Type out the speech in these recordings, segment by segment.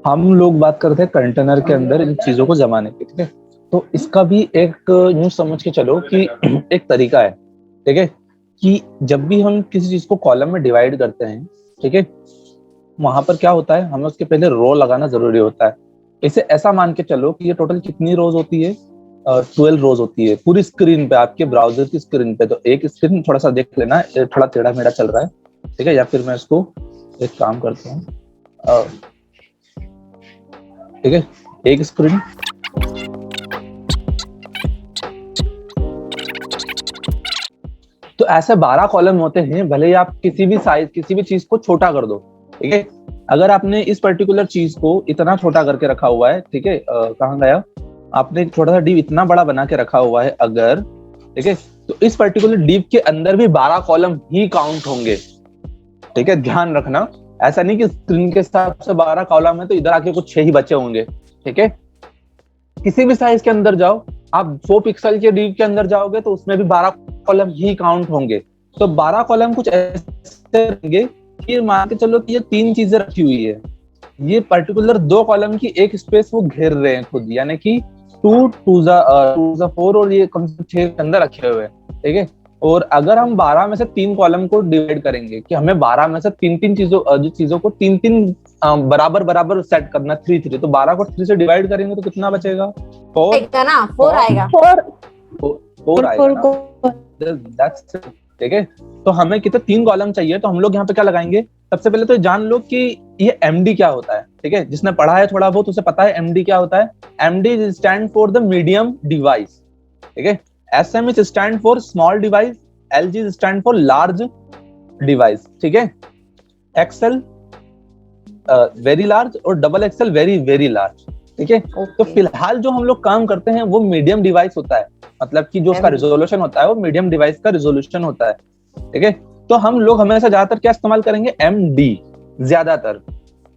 हम लोग बात करते हैं कंटेनर के अंदर इन चीजों को जमाने की, ठीक है। तो इसका भी एक यूं समझ के चलो कि एक तरीका है, ठीक है, कि जब भी हम किसी चीज को कॉलम में डिवाइड करते हैं, ठीक है, वहां पर क्या होता है, हमें उसके पहले रो लगाना जरूरी होता है। इसे ऐसा मान के चलो कि ये टोटल कितनी रोज होती है, 12 रोज होती है पूरी स्क्रीन पे, आपके ब्राउजर की स्क्रीन पे। तो एक स्क्रीन थोड़ा सा देख लेना, ये थोड़ा टेढ़ा मेढ़ा चल रहा है, ठीक है, या फिर मैं इसको एक काम करता हूँ, ठीक है, एक स्क्रीन। तो ऐसे 12 कॉलम होते हैं, भले ही आप किसी भी साइज, किसी भी चीज को छोटा कर दो, ठीक है। अगर आपने इस पर्टिकुलर चीज को इतना छोटा करके रखा हुआ है, ठीक है, कहाँ गया, आपने एक छोटा सा डिव इतना बड़ा बना के रखा हुआ है अगर, ठीक है, तो इस पर्टिकुलर डिव के अंदर भी 12 कॉलम ही काउंट होंगे, ठीक है। ध्यान रखना, ऐसा नहीं कि स्क्रीन के हिसाब से 12 कॉलम है तो इधर आके कुछ 6 ही बचे होंगे, ठीक है। किसी भी साइज के अंदर जाओ, आप 100 पिक्सल के डिव के अंदर जाओगे तो उसमें भी 12 कॉलम ही काउंट होंगे। तो 12 कॉलम कुछ ऐसे रहेंगे कि मान के चलो कि ये 3 चीजें रखी हुई है, ये पर्टिकुलर 2 कॉलम की एक स्पेस वो घेर रहे हैं खुद, यानी कि 2 टू ज़ा 4, और ये कम से कम 6 के अंदर रखे हुए हैं, ठीक है। और अगर हम 12 में से 3 कॉलम को डिवाइड करेंगे कि हमें 12 में से 3-3 चीजों को 3-3 बराबर बराबर सेट करना, 3-3, तो 12 को 3 से डिवाइड करेंगे तो कितना बचेगा, 4 आएगा ना, 4 आएगा, 4 आएगा ना, ठीक है। तो हमें कितने 3 कॉलम चाहिए, तो हम लोग यहाँ पे क्या लगाएंगे, सबसे पहले तो जान लो कि ये एमडी क्या होता है, ठीक है। जिसने पढ़ा है थोड़ा बहुत उसे पता है एमडी क्या होता है। MD stand for the medium device, ठीक है। SM is stand for small device, LG stand for large device, ठीक है। एक्सेल वेरी लार्ज और double XL very very large, ठीक है। तो फिलहाल जो हम लोग काम करते हैं वो मीडियम डिवाइस होता है, मतलब कि जो उसका रिजोल्यूशन होता है वो मीडियम डिवाइस का रिजोल्यूशन होता है, ठीक है। तो हम लोग हमेशा ज्यादातर क्या इस्तेमाल करेंगे, एमडी ज्यादातर,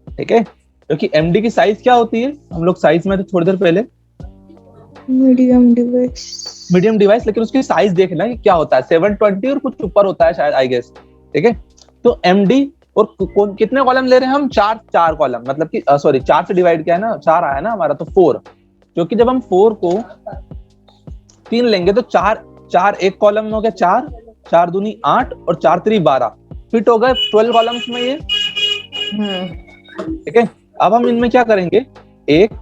ठीक है। क्योंकि एमडी की साइज क्या होती है, हम लोग साइज में थे थोड़ी देर पहले, मीडियम डिवाइस, लेकिन उसकी साइज देखना कि क्या होता है, 720 और कुछ ऊपर होता है शायद, आई गेस, ठीक है। तो एमडी, और कितने कॉलम ले रहे हैं हम, 4 कॉलम, मतलब कि सॉरी 4 से डिवाइड किया है ना, 4 आया ना हमारा, तो 4, क्योंकि जब हम 4 को 3 लेंगे तो 4 एक कॉलम में हो गया, 4 4 दूनी 8 और 4 3 12, फिट हो गए 12 कॉलम्स में ये, ठीक है। अब हम इनमें क्या करेंगे, 1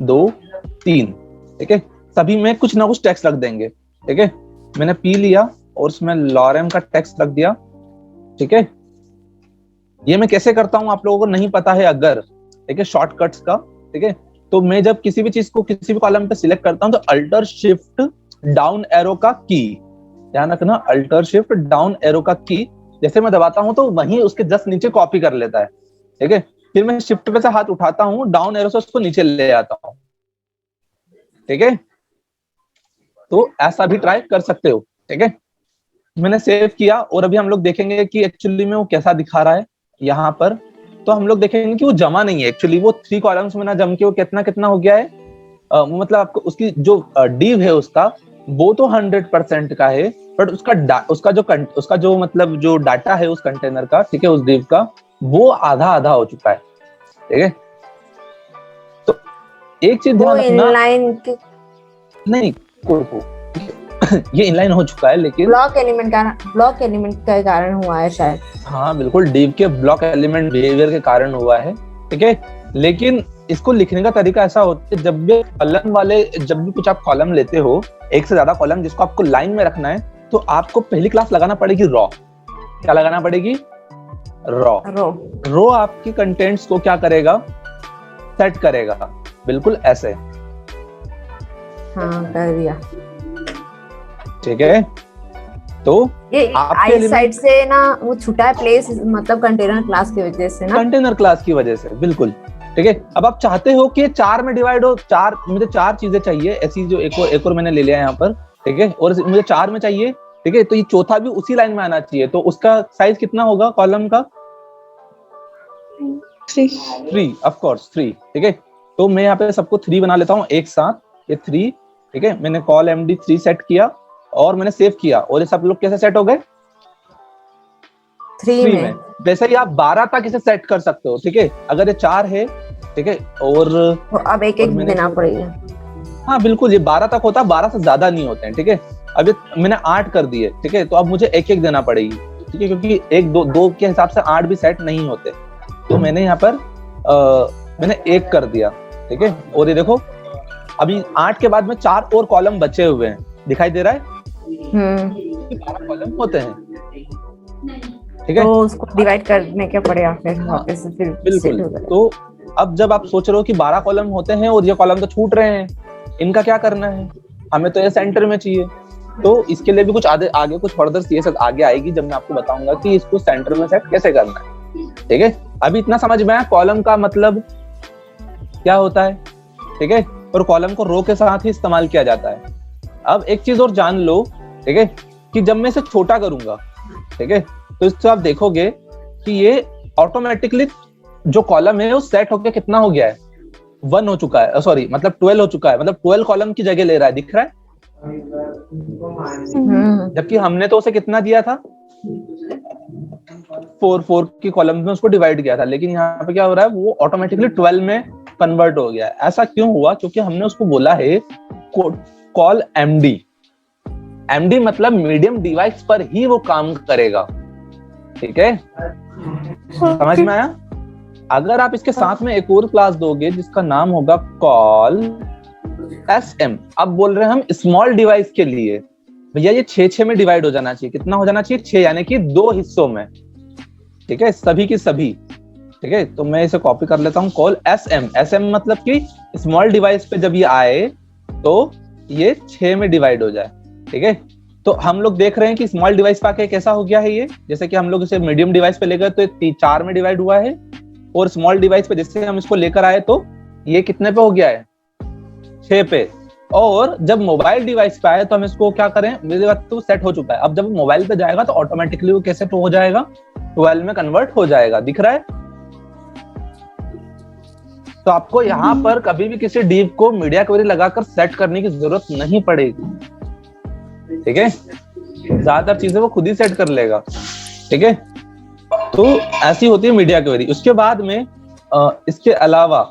2 3, ठीक है, सभी में कुछ ना कुछ टेक्स्ट रख देंगे, ठीक है। मैंने पी लिया और उसमें लॉरेम का टेक्स्ट रख दिया, ठीक है। ये मैं कैसे करता हूं आप लोगों को नहीं पता है अगर, ठीक है, शॉर्टकट्स का, ठीक है। तो मैं जब किसी भी चीज को किसी भी कॉलम पे सिलेक्ट करता हूं तो अल्टर शिफ्ट डाउन एरो का की, ध्यान रखना, अल्टर शिफ्ट डाउन एरो का की जैसे मैं दबाता हूं तो वहीं उसके जस्ट नीचे कॉपी कर लेता है, ठीक है। फिर मैं शिफ्ट पे से हाथ उठाता हूं, डाउन एरो से उसको नीचे ले आता हूं, ठीक है। तो ऐसा भी ट्राई कर सकते हो, ठीक है। मैंने सेव किया और अभी हम लोग देखेंगे कि एक्चुअली में वो कैसा दिखा रहा है यहाँ पर। तो हम लोग देखेंगे कि वो जमा नहीं है एक्चुअली, वो 3 कॉलम्स में ना जम के वो कितना कितना हो गया है, मतलब आपको उसकी जो डिव है उसका वो तो 100% का है, बट उसका जो मतलब जो डाटा है उस कंटेनर का, ठीक है, उस डिव का, वो आधा आधा हो चुका है, ठीक है। तो एक चीज ध्यान रखना, नहीं को ये इनलाइन हो चुका है, लेकिन ब्लॉक एलिमेंट का कारण हुआ है शायद, हाँ बिल्कुल, डिव के ब्लॉक एलिमेंट बिहेवियर के कारण हुआ है, ठीक है। लेकिन इसको लिखने का तरीका ऐसा होता है, जब भी कुछ आप कॉलम लेते हो, एक से ज्यादा कॉलम जिसको आपको लाइन में रखना है, तो आपको पहली क्लास लगाना पड़ेगी रॉ। क्या लगाना पड़ेगी, रॉ आपकी कंटेंट्स को क्या करेगा, सेट करेगा, बिल्कुल ऐसे, हाँ कर दिया, ठीक है। तो ये आई साइड से ना वो छुटा है प्लेस, मतलब कंटेनर क्लास की वजह से ना, कंटेनर क्लास की वजह से, बिल्कुल, ठीक है। अब आप चाहते हो कि 4 में डिवाइड हो, मुझे 4 चीजें चाहिए ऐसी, जो एक और मैंने ले लिया है यहाँ पर, ठीक है, और मुझे 4 में चाहिए, ठीक है। तो ये चौथा भी उसी लाइन में आना चाहिए, तो उसका साइज कितना होगा कॉलम का, 3 ऑफ कोर्स 3, ठीक है। तो मैं यहाँ पे सबको 3 बना लेता हूँ एक साथ, ये 3, ठीक है। मैंने कॉल एमडी 3 सेट किया और मैंने सेव किया, और ये सब लोग कैसे सेट हो गए, 3 में। वैसे ही आप 12 तक इसे सेट कर सकते हो, ठीक है। अगर ये 4 है ठीक है। और तो अब एक एक देना पड़ेगा। हाँ बिल्कुल, ये 12 तक होता है, 12 से ज्यादा नहीं होते हैं, ठीक है। अब ये मैंने 8 कर दिए, ठीक है, तो अब मुझे एक एक देना पड़ेगी, ठीक है, क्योंकि एक दो दो के हिसाब से 8 भी सेट नहीं होते। तो मैंने यहाँ पर मैंने 1 कर दिया, ठीक है। और ये देखो अभी 8 के बाद में 4 और कॉलम बचे हुए हैं, दिखाई दे रहा है? 12 कॉलम होते हैं, ठीक है। तो उसको डिवाइड करने के पड़ेगा फिर वापस से, फिर बिल्कुल। तो अब जब आप सोच रहे हो कि 12 कॉलम होते हैं और ये कॉलम तो छूट रहे हैं, इनका क्या करना है, हमें तो ये सेंटर में चाहिए। तो इसके लिए भी कुछ आगे कुछ फर्दर सीएस आगे आएगी, जब मैं आपको बताऊंगा कि इसको सेंटर में सेट कैसे करना है, ठीक है। अभी इतना समझ में आया कॉलम का मतलब क्या होता है, ठीक है, और कॉलम को रो के साथ ही इस्तेमाल किया जाता है। अब एक चीज और जान लो, ठीक है, कि जब मैं इसे छोटा करूंगा, ठीक है, तो इससे आप देखोगे कि ये ऑटोमेटिकली जो कॉलम है वो सेट होके कितना हो गया है, 1 हो चुका है, सॉरी मतलब 12 हो चुका है, मतलब 12 कॉलम की जगह ले रहा है, दिख रहा है। जबकि हमने तो उसे कितना दिया था, 4 की कॉलम में उसको डिवाइड किया था, लेकिन यहाँ पे क्या हो रहा है, वो ऑटोमेटिकली 12 में कन्वर्ट हो गया है। ऐसा क्यों हुआ? क्योंकि हमने उसको बोला है कॉल एमडी। एमडी मतलब मीडियम डिवाइस पर ही वो काम करेगा, ठीक है, समझ में आया? अगर आप इसके साथ में एक और क्लास दोगे जिसका नाम होगा कॉल एसएम, अब बोल रहे हैं हम स्मॉल डिवाइस के लिए, भैया ये 6 में डिवाइड हो जाना चाहिए। कितना हो जाना चाहिए? 6, यानी कि 2 हिस्सों में, ठीक है, सभी की सभी, ठीक है। तो मैं इसे कॉपी कर लेता हूँ, कॉल एसएम। एसएम मतलब कि स्मॉल डिवाइस पे जब ये आए तो ये 6 में डिवाइड हो जाए, ठीक है। तो हम लोग देख रहे हैं कि स्मॉल डिवाइस पे आके कैसा हो गया है ये, जैसे कि हम लोग इसे मीडियम डिवाइस पे लेकर तो 4 में डिवाइड हुआ है, और स्मॉल डिवाइस पे जैसे हम इसको लेकर आए तो ये कितने पे हो गया है? 6 पे। और जब मोबाइल डिवाइस पे आए तो हम इसको क्या करें, मेरे बात तो सेट हो चुका है, अब जब मोबाइल पे जाएगा तो ऑटोमेटिकली वो कैसे हो जाएगा, 12 में कन्वर्ट हो जाएगा, दिख रहा है? तो आपको यहाँ पर कभी भी किसी डीप को मीडिया क्वेरी लगाकर सेट करने की जरूरत नहीं पड़ेगी, ठीक है, ज्यादातर चीजें वो खुद ही सेट कर लेगा, ठीक है। तो ऐसी होती है मीडिया क्वेरी। उसके बाद में इसके अलावा,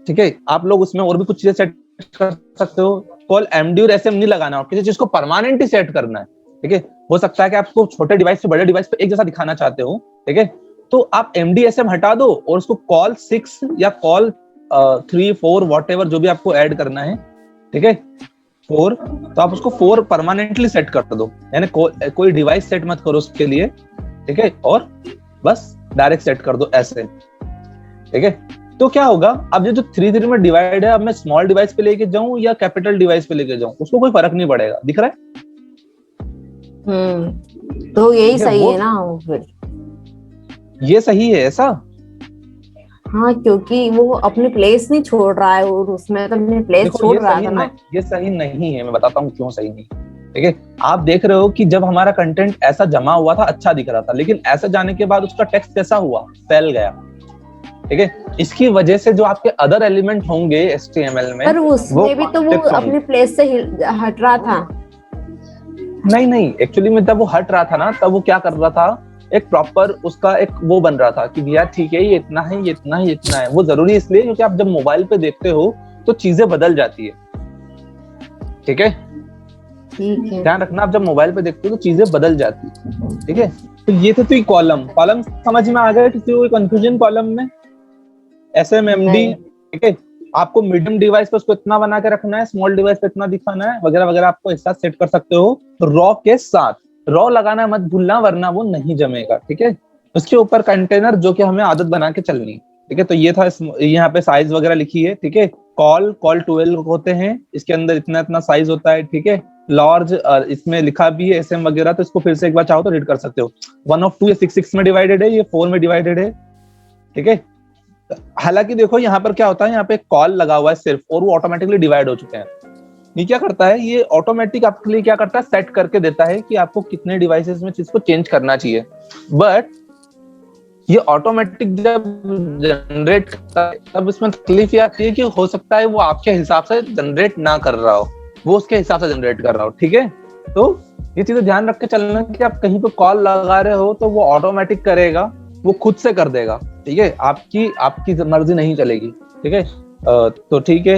ठीक है, आप लोग उसमें और भी कुछ चीजें सेट कर सकते हो। कॉल एमडी और एसएम नहीं लगाना, किसी चीज को परमानेंट ही सेट करना है, ठीक है। हो सकता है कि आपको छोटे डिवाइस से बड़े डिवाइस पे एक जैसा दिखाना चाहते हो, ठीक है, तो आप एमडी एसएम हटा दो और उसको कॉल 6 या कॉल 3, 4 वॉटएवर जो भी आपको ऐड करना है, ठीक है, 4, तो आप उसको 4 परमानेंटली सेट कर दो, यानी कोई डिवाइस सेट मत करो उसके लिए, ठीक है, और बस डायरेक्ट सेट कर दो ऐसे, ठीक है। तो क्या होगा, अब ये जो 3 में डिवाइड है, अब मैं स्मॉल डिवाइस पे लेके जाऊं या कैपिटल डिवाइस पे लेके जाऊं, उसको कोई फर्क नहीं पड़ेगा, दिख रहा है? तो यही सही है ना फिर? ये सही है ऐसा? हाँ, क्योंकि वो अपनी प्लेस नहीं छोड़ रहा है, और उसमें तो अपनी प्लेस छोड़ रहा था ना। ये सही नहीं है, मैं बताता हूँ क्यों सही नहीं, ठीक है। आप देख रहे हो कि जब हमारा कंटेंट ऐसा जमा हुआ था, अच्छा दिख रहा था, लेकिन ऐसा जाने के बाद उसका टेक्स्ट कैसा हुआ, फैल गया, ठीक है। इसकी वजह से जो आपके अदर एलिमेंट होंगे HTML में, पर उसमें भी तो वो अपनी प्लेस से हट रहा था। नहीं, एक्चुअली में जब वो हट रहा था ना, तब वो क्या कर रहा था, एक प्रॉपर उसका एक वो बन रहा था कि भैया ठीक है, ये इतना है, ये इतना है, ये इतना है। वो जरूरी इसलिए क्योंकि आप जब मोबाइल पे देखते हो तो चीजें बदल जाती है, ठीक है, ध्यान रखना, आप जब मोबाइल पे देखते हो तो चीजें बदल जाती है, ठीक है। तो ये थे तो कॉलम समझ में आ गया? किसी को कंफ्यूजन कॉलम में? SMMD, ठीक है, आपको मीडियम डिवाइस पे उसको इतना बना के रखना है, स्मॉल डिवाइस पे इतना दिखाना है, वगैरह वगैरह आपको एक साथ सेट कर सकते हो। रॉ के साथ रॉ लगाना मत भूलना, वरना वो नहीं जमेगा, ठीक है। उसके ऊपर कंटेनर, जो कि हमें आदत बना के चलनी, ठीक है। तो ये था, यहाँ पे साइज वगैरह लिखी है, ठीक है। कॉल 12 होते हैं, इसके अंदर इतना इतना साइज होता है, ठीक है। लार्ज इसमें लिखा भी है SM वगैरह, तो इसको फिर से एक बार चाहो तो रीड कर सकते हो। 1 of 2 ये 6 में डिवाइडेड है, ये 4 में डिवाइडेड है, ठीक है। हालांकि देखो यहाँ पर क्या होता है, यहाँ पे कॉल लगा हुआ है सिर्फ, और वो ऑटोमेटिकली डिवाइड हो चुके हैं। ये क्या करता है, ये ऑटोमेटिक आपके लिए क्या करता है, सेट करके देता है कि आपको कितने डिवाइसेस में चीज को चेंज करना चाहिए। बट ये ऑटोमेटिक जब जनरेट करता है, तब इसमें तकलीफ ये आती है कि हो सकता है वो आपके हिसाब से जनरेट ना कर रहा हो, वो उसके हिसाब से जनरेट कर रहा हो, ठीक है। तो ये चीजें ध्यान रख के चलना कि आप कहीं पे कॉल लगा रहे हो तो वो ऑटोमेटिक करेगा, वो खुद से कर देगा, ठीक है। आपकी मर्जी नहीं चलेगी, ठीक है। तो ठीक है,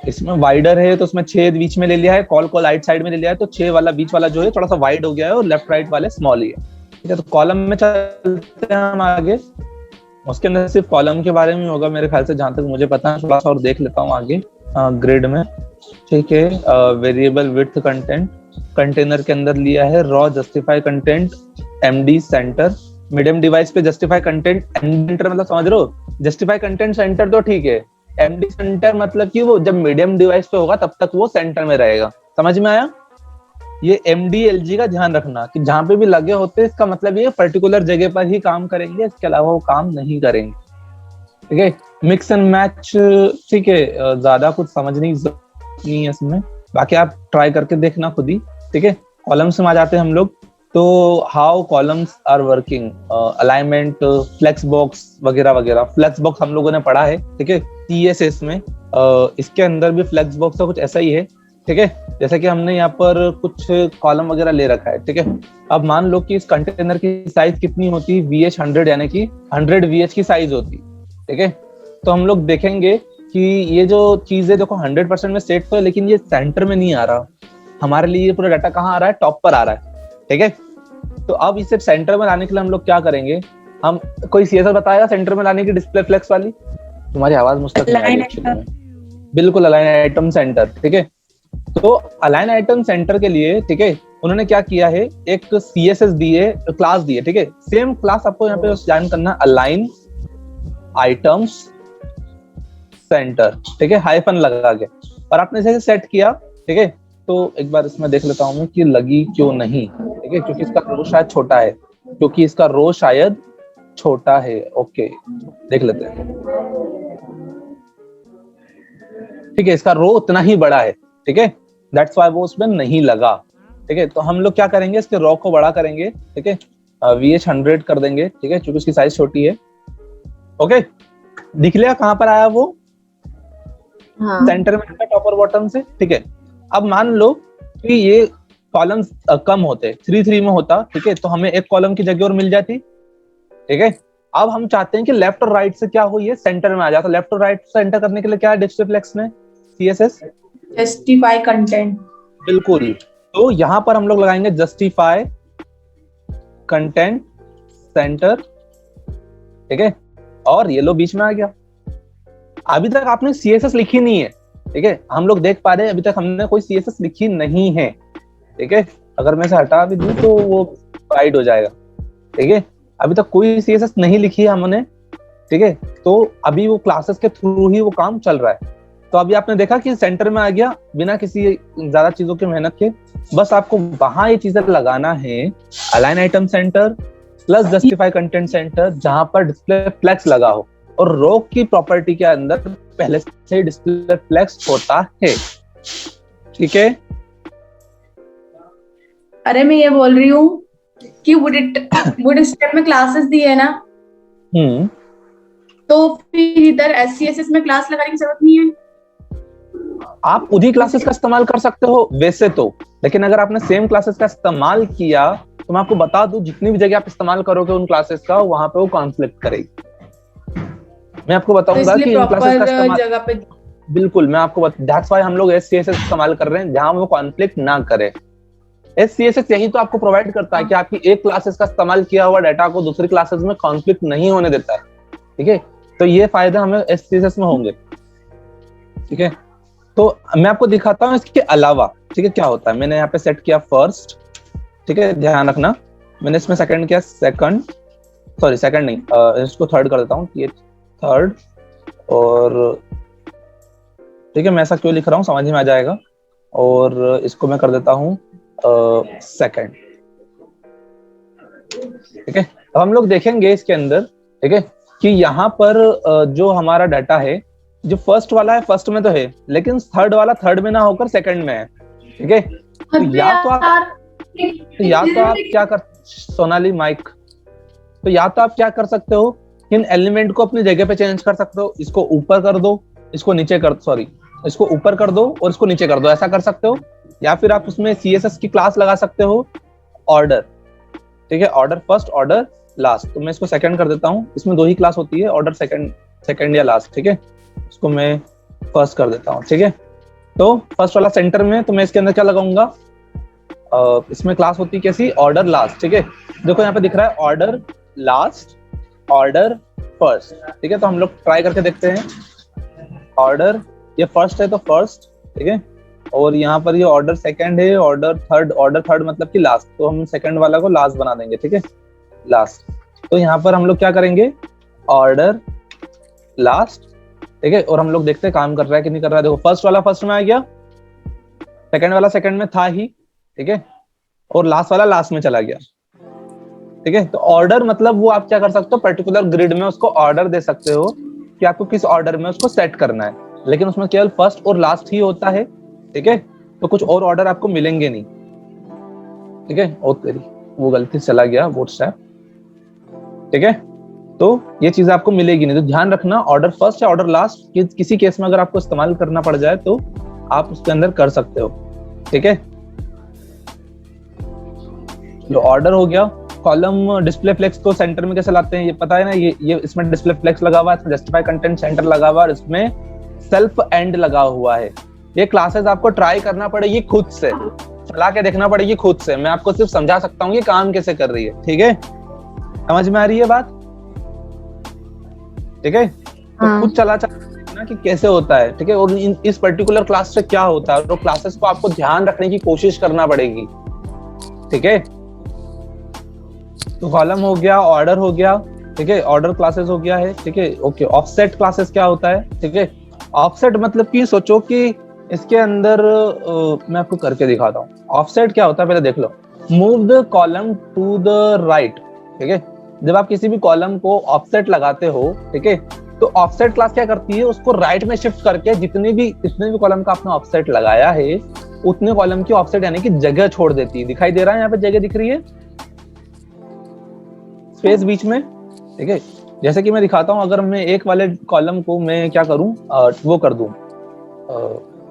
इसमें वाइडर है तो उसमें 6 बीच में ले लिया है, कॉल को राइट साइड में ले लिया है, तो 6 वाला बीच वाला जो है थोड़ा सा वाइड हो गया है और लेफ्ट राइट वाले स्मॉल ही है। ठीक है, तो कॉलम में चलते हैं हम आगे। उसके अंदर सिर्फ कॉलम के बारे में होगा मेरे ख्याल से, जहां तक मुझे पता है। थोड़ा सा और देख लेता हूँ आगे ग्रिड में। ठीक है, वेरिएबल विड्थ कंटेंट कंटेनर के अंदर लिया है raw justify content MD centre. Medium device पे जस्टिफाई कंटेंट सेंटर मतलब समझ रहे हो, जस्टिफाई कंटेंट सेंटर तो ठीक है, एमडी सेंटर मतलब कि वो जब मीडियम डिवाइस पे होगा तब तक वो सेंटर में रहेगा। समझ में आया? ये MDLG का ध्यान रखना कि जहां पे भी लगे होते हैं इसका मतलब ये पर्टिकुलर जगह पर ही काम करेंगे, इसके अलावा वो काम नहीं करेंगे। ठीक है, मिक्स एंड मैच, ठीक है, ज्यादा कुछ समझने की जरूरत नहीं है इसमें, बाकी आप ट्राई करके देखना खुद ही। ठीक है, कॉलम्स में आ जाते हैं हम लोग। तो how columns are working, alignment, flex box वगैरह वगैरह। फ्लेक्स बॉक्स हम लोगों ने पढ़ा है, ठीक है, CSS में। इसके अंदर भी फ्लेक्स बॉक्स का कुछ ऐसा ही है। ठीक है, जैसे कि हमने यहाँ पर कुछ कॉलम वगैरह ले रखा है। ठीक है, अब मान लो कि इस कंटेनर की साइज कितनी होती है, VH 100, यानी कि 100 VH की साइज होती। ठीक है, तो हम लोग देखेंगे कि ये जो चीज है देखो 100% में सेट तो है, लेकिन ये सेंटर में नहीं आ रहा हमारे लिए। ये पूरा डाटा कहाँ आ रहा है? टॉप पर आ रहा है। ठीक है, तो अब इसे सेंटर में लाने के लिए हम लोग क्या करेंगे? हम कोई CSS बताएगा सेंटर में लाने की डिस्प्ले फ्लेक्स वाली? तुम्हारी आवाज मुझ तक नहीं आ रही है। बिल्कुल, अलाइन आइटम सेंटर। ठीक है, तो अलाइन आइटम सेंटर के लिए, ठीक है, उन्होंने क्या किया है, एक CSS दिए, क्लास दिए। ठीक है, सेम क्लास आपको यहाँ पे ज्वाइन करना, अलाइन आइटम्स सेंटर। ठीक है, हाइफन लगा के, और आपने इसे सेट किया। ठीक है, तो एक बार इसमें देख लेता हूं मैं कि लगी क्यों नहीं। ठीक है, क्योंकि इसका रो शायद छोटा है, क्योंकि इसका रो शायद छोटा है। ओके, देख लेते हैं। ठीक है, इसका रो उतना ही बड़ा है। ठीक है, दैट्स व्हाई वो उसमें नहीं लगा। ठीक है, तो हम लोग क्या करेंगे, इसके रो को बड़ा करेंगे। ठीक है, VH 100 कर देंगे। ठीक है, क्योंकि उसकी साइज छोटी है। ओके, दिख लिया कहां पर आया वो? हाँ। सेंटर में टॉप और बॉटम से। ठीक है, अब मान लो कि ये कॉलम्स कम होते, 3 में होता। ठीक है, तो हमें एक कॉलम की जगह और मिल जाती। ठीक है, अब हम चाहते हैं कि लेफ्ट और राइट से क्या हो, ये सेंटर में आ जाता। लेफ्ट और राइट सेंटर करने के लिए क्या है डिस्प्ले फ्लेक्स में? CSS justify content. बिल्कुल, तो यहां पर हम लोग लगाएंगे जस्टिफाई कंटेंट सेंटर। ठीक है, और ये लो बीच में आ गया। अभी तक आपने CSS लिखी नहीं है। ठीक है, हम लोग देख पा रहे हैं अभी तक हमने कोई CSS लिखी नहीं है। ठीक है, अगर मैं इसे हटा भी दूं तो वो हाइड हो जाएगा। ठीक है, अभी तक कोई CSS नहीं लिखी है हमने। ठीक है, तो अभी वो क्लासेस के थ्रू ही वो काम चल रहा है। तो अभी आपने देखा कि सेंटर में आ गया बिना किसी ज्यादा चीजों की मेहनत के। बस आपको वहां ये चीजें लगाना है, align item centre plus justify content centre, जहां पर डिस्प्ले फ्लेक्स लगा हो। और रो की प्रॉपर्टी के अंदर पहले से डिस्प्ले फ्लेक्स होता है। ठीक है, अरे मैं ये बोल रही हूँ कि वुड स्टेप में क्लासेस दी है ना, तो फिर इधर SCSS में क्लास लगाने की जरूरत नहीं है। आप उन्हीं क्लासेस का इस्तेमाल कर सकते हो वैसे तो, लेकिन अगर आपने सेम क्लासेस का इस्तेमाल किया तो मैं आपको बता दूं, जितनी भी जगह आप इस्तेमाल करोगे उन क्लासेस का, वहां पे वो कॉन्फ्लिक्ट करेगी। मैं आपको बताऊंगा कि इन क्लासेस का इस्तेमाल जगह पे, बिल्कुल मैं आपको दैट्स व्हाई हम लोग SCSS इस्तेमाल कर रहे हैं, जहां वो कॉन्फ्लिक्ट ना करे। SCSS यही तो आपको प्रोवाइड करता है कि आपकी एक क्लासेस का इस्तेमाल किया हुआ डाटा को दूसरी क्लासेस में कॉन्फ्लिक्ट नहीं होने देता है। ठीक है, तो ये फायदा हमें SCSS में होंगे। ठीक है, तो मैं आपको दिखाता हूँ इसके अलावा। ठीक है, क्या होता है। मैंने यहाँ पे सेट किया फर्स्ट। ठीक है, ध्यान रखना, मैंने इसमें सेकंड किया, सेकंड नहीं, इसको थर्ड कर देता हूँ, ये थर्ड। और ठीक है, मैं ऐसा क्यों लिख रहा हूँ समझ में आ जाएगा। और इसको मैं कर देता हूँ सेकंड। ठीक है, अब हम लोग देखेंगे इसके अंदर, ठीक है, कि यहाँ पर जो हमारा डाटा है, जो फर्स्ट वाला है फर्स्ट में तो है, लेकिन थर्ड वाला थर्ड में ना होकर सेकंड में है। ठीक है, तो या तो आप क्या कर, सोनाली माइक, तो या तो आप क्या कर सकते हो, इन एलिमेंट को अपनी जगह पे चेंज कर सकते हो। इसको ऊपर कर दो, इसको नीचे कर, इसको ऊपर कर दो और इसको नीचे कर दो, ऐसा कर सकते हो। या फिर आप उसमें CSS की क्लास लगा सकते हो, ऑर्डर। ठीक है, ऑर्डर फर्स्ट, ऑर्डर लास्ट। तो मैं इसको सेकंड कर देता हूँ। इसमें 2 ही क्लास होती है, ऑर्डर सेकंड सेकंड या लास्ट, ठीक है। उसको मैं फर्स्ट कर देता हूँ, ठीक है। तो फर्स्ट वाला सेंटर में, तो मैं इसके अंदर क्या लगाऊंगा, इसमें क्लास होती है कैसी, ऑर्डर लास्ट, ठीक है। देखो यहाँ पे दिख रहा है ऑर्डर लास्ट, ऑर्डर फर्स्ट, ठीक है। तो हम लोग ट्राई करके देखते हैं। ऑर्डर ये फर्स्ट है तो फर्स्ट, ठीक है। और यहाँ पर ये ऑर्डर सेकंड है, ऑर्डर थर्ड मतलब कि लास्ट, तो हम सेकंड वाला को लास्ट बना देंगे, ठीक है, लास्ट। तो यहाँ पर हम लोग क्या करेंगे, ऑर्डर लास्ट, ठीक है। और हम लोग देखते हैं काम कर रहा है कि नहीं कर रहा है। देखो फर्स्ट वाला फर्स्ट में आ गया, सेकंड वाला सेकंड में था ही, ठीक है, और लास्ट वाला लास्ट में चला गया, ठीक है। तो ऑर्डर मतलब वो आप क्या कर सकते हो, पर्टिकुलर ग्रिड में उसको ऑर्डर दे सकते हो कि आपको किस ऑर्डर में उसको सेट करना है, लेकिन उसमें केवल फर्स्ट और लास्ट ही होता है, ठीक है। तो कुछ और ऑर्डर आपको मिलेंगे नहीं, ठीक है। और तेरी वो गलती से चला गया वो स्टेप, ठीक है। तो ये चीज आपको मिलेगी नहीं, तो ध्यान रखना ऑर्डर फर्स्ट या ऑर्डर लास्ट किसी केस में अगर आपको इस्तेमाल करना पड़ जाए तो आप उसके अंदर कर सकते हो, ठीक है। जो ऑर्डर हो गया, कॉलम डिस्प्ले फ्लेक्स को सेंटर में कैसे लाते हैं ये पता है ना, ये इसमें डिस्प्ले फ्लेक्स लगा हुआ है, इसमें जस्टिफाई कंटेंट सेंटर लगा हुआ है, और इसमें सेल्फ एंड लगा हुआ है। ये क्लासेस आपको ट्राई करना पड़ेगी खुद से, चला के देखना पड़ेगी खुद से, मैं आपको सिर्फ समझा सकता हूँ ये काम कैसे कर रही है, ठीक है। समझ में आ रही है बात, ठीक है। तो खुद चला देखना कि कैसे होता है, ठीक है। और इस पर्टिकुलर क्लास से क्या होता है, तो क्लासेस को आपको ध्यान रखने की कोशिश करना पड़ेगी, ठीक है। तो कॉलम हो गया, ऑर्डर हो गया, ठीक है, ऑर्डर क्लासेस हो गया है, ठीक है, ओके। ऑफसेट क्लासेस क्या होता है, ठीक है। ऑफसेट मतलब कि सोचो कि इसके अंदर मैं आपको करके दिखाता हूँ। ऑफसेट क्या होता है पहले देख लो, move the column to the right, ठीक है। जब आप किसी भी कॉलम को ऑफसेट लगाते हो, ठीक है, तो ऑफसेट क्लास क्या करती है, उसको राइट में शिफ्ट करके जितने भी कॉलम का आपने ऑफसेट लगाया है उतने कॉलम की ऑफसेट यानी कि जगह छोड़ देती है। दिखाई दे रहा है यहाँ पे जगह दिख रही है, स्पेस बीच में, ठीक है। जैसे कि मैं दिखाता हूँ, अगर मैं एक वाले कॉलम को मैं क्या करूँ, वो कर दूं,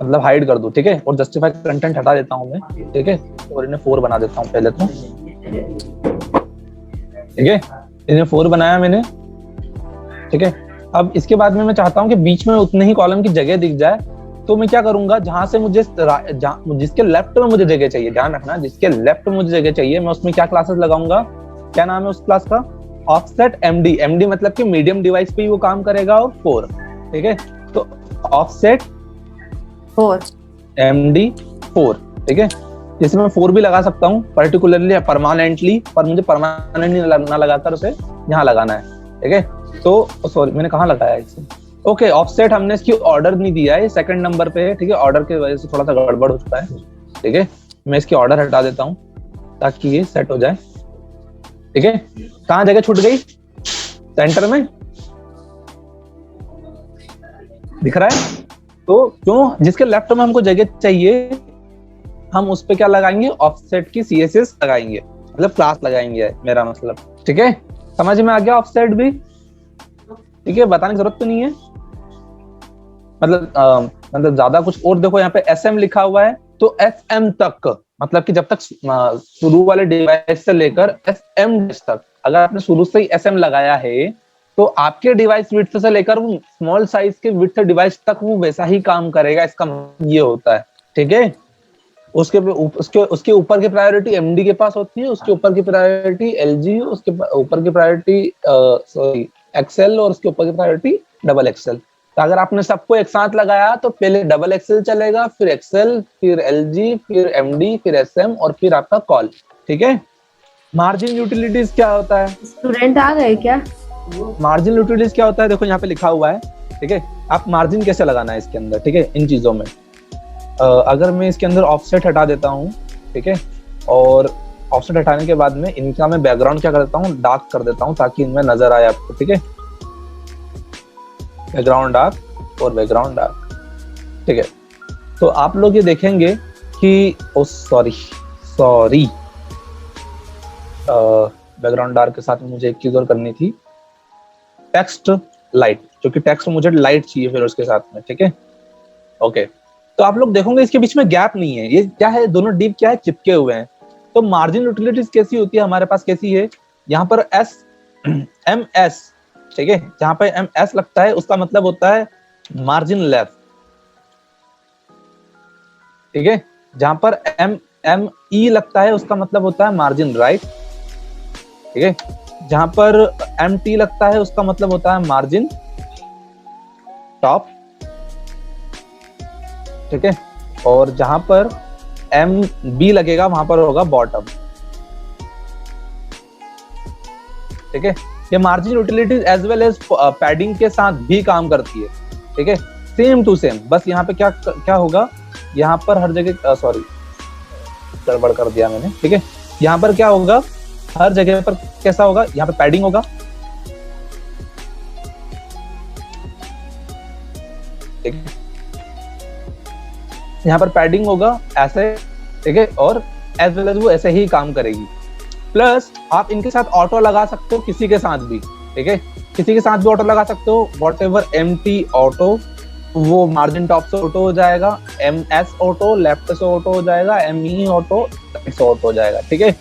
मतलब हाइड कर दूं, ठीक है, और जस्टिफाई कंटेंट हटा देता हूँ मैं, ठीक है, और इन्हें 4 बना देता हूँ पहले तो, ठीक है। इन्हें 4 बनाया मैंने, ठीक है। अब इसके बाद में मैं चाहता हूँ कि बीच में उतने ही कॉलम की जगह दिख जाए, तो मैं क्या करूंगा, जहां से मुझे जिसके लेफ्ट में मुझे जगह चाहिए, ध्यान रखना, जिसके लेफ्ट में मुझे जगह चाहिए, मैं उसमें क्या क्लासेस लगाऊंगा, क्या नाम है उस क्लास का, ऑफसेट एमडी। एमडी मतलब कि मीडियम डिवाइस पे ही वो काम करेगा, और 4, ठीक है। तो ऑफसेट 4 एमडी 4, ठीक है। जिसमें मैं 4 भी लगा सकता हूँ पर्टिकुलरली परमानेंटली, पर मुझे परमानेंटली ना लगाकर उसे यहाँ लगाना है, ठीक है। तो सॉरी मैंने कहाँ लगाया इसे, ओके। ऑफसेट हमने इसकी ऑर्डर नहीं दिया है, सेकंड नंबर पे है, ठीक है। ऑर्डर की वजह से थोड़ा सा गड़बड़ हो चुका है, ठीक है। मैं इसकी ऑर्डर हटा देता हूँ ताकि ये सेट हो जाए, ठीक है। कहाँ जगह छूट गई, सेंटर में दिख रहा है। तो क्यों, जिसके लेफ्ट में हमको जगह चाहिए हम उस पे क्या लगाएंगे, ऑफसेट की सीएसएस लगाएंगे, मतलब क्लास लगाएंगे मेरा मतलब, ठीक है। समझ में आ गया ऑफसेट भी, ठीक है, बताने की जरूरत तो नहीं है, मतलब ज्यादा कुछ। और देखो यहाँ पे एसएम लिखा हुआ है, तो एसएम तक मतलब कि जब तक शुरू वाले डिवाइस से लेकर एसएम तक, अगर आपने शुरू से ही एसएम लगाया है तो आपके डिवाइस विड्थ से लेकर वो स्मॉल साइज के विड्थ डिवाइस तक वो वैसा ही काम करेगा, इसका ये होता है, ठीक है। उसके ऊपर की प्रायोरिटी एमडी के पास होती है, उसके ऊपर की प्रायोरिटी एलजी, उसके ऊपर की प्रायोरिटी सॉरी एक्सेल, और उसके ऊपर की प्रायोरिटी डबल एक्सेल। तो अगर आपने सबको एक साथ लगाया तो पहले डबल एक्सेल चलेगा, फिर एक्सेल, फिर एलजी, फिर एमडी, फिर एसएम, और फिर आपका कॉल, ठीक है। मार्जिन यूटिलिटीज क्या होता है, स्टूडेंट आ गए क्या, मार्जिन यूटिलिटीज क्या होता है, देखो यहाँ पे लिखा हुआ है, ठीक है। आप मार्जिन कैसे लगाना है इसके अंदर, ठीक है, इन चीजों में। अगर मैं इसके अंदर ऑफसेट हटा देता हूँ, ठीक है, और ऑफसेट हटाने के बाद में इनका मैं बैकग्राउंड क्या कर देता हूँ, डार्क कर देता हूँ ताकि इनमें नजर आए आपको, ठीक है। बैकग्राउंड डार्क और बैकग्राउंड डार्क, ठीक है। तो आप लोग ये देखेंगे कि सॉरी बैकग्राउंड डार्क के साथ मुझे एक चीज और करनी थी, टेक्स्ट लाइट, क्योंकि टेक्स्ट मुझे लाइट चाहिए फिर उसके साथ में, ठीक है, ओके। तो आप लोग देखोगे इसके बीच में गैप नहीं है, ये क्या है, दोनों डिव क्या है, चिपके हुए हैं। तो मार्जिन यूटिलिटीज कैसी होती है हमारे पास, कैसी है, यहाँ पर एस एम एस ठीक है। जहां पे एम एस लगता है उसका मतलब होता है मार्जिन लेफ्ट, ठीक है। जहां पर एम एम ई लगता है उसका मतलब होता है मार्जिन राइट, ठीक है। जहां पर एम टी लगता है उसका मतलब होता है मार्जिन टॉप, ठीक है। और जहां पर एम बी लगेगा वहां पर होगा बॉटम, ठीक है। ये margin utilities as well as padding के साथ भी काम करती है, ठीक है, सेम टू सेम। बस यहाँ पे क्या क्या होगा, यहाँ पर हर जगह सॉरी गड़बड़ कर दिया मैंने, ठीक है। यहाँ पर क्या होगा, हर जगह पर कैसा होगा, यहाँ पे पैडिंग होगा, ठीक है। यहाँ पर पैडिंग होगा ऐसे, ठीक है, और एज वेल एज वो ऐसे ही काम करेगी। प्लस आप इनके साथ ऑटो लगा सकते हो, किसी के साथ भी, ठीक है, किसी के साथ भी ऑटो लगा सकते हो। What ever M T auto, वो मार्जिन टॉप से ऑटो हो जाएगा, एम एस ऑटो लेफ्ट से ऑटो हो जाएगा, एम ई ऑटो राइट से ऑटो हो जाएगा, ठीक है।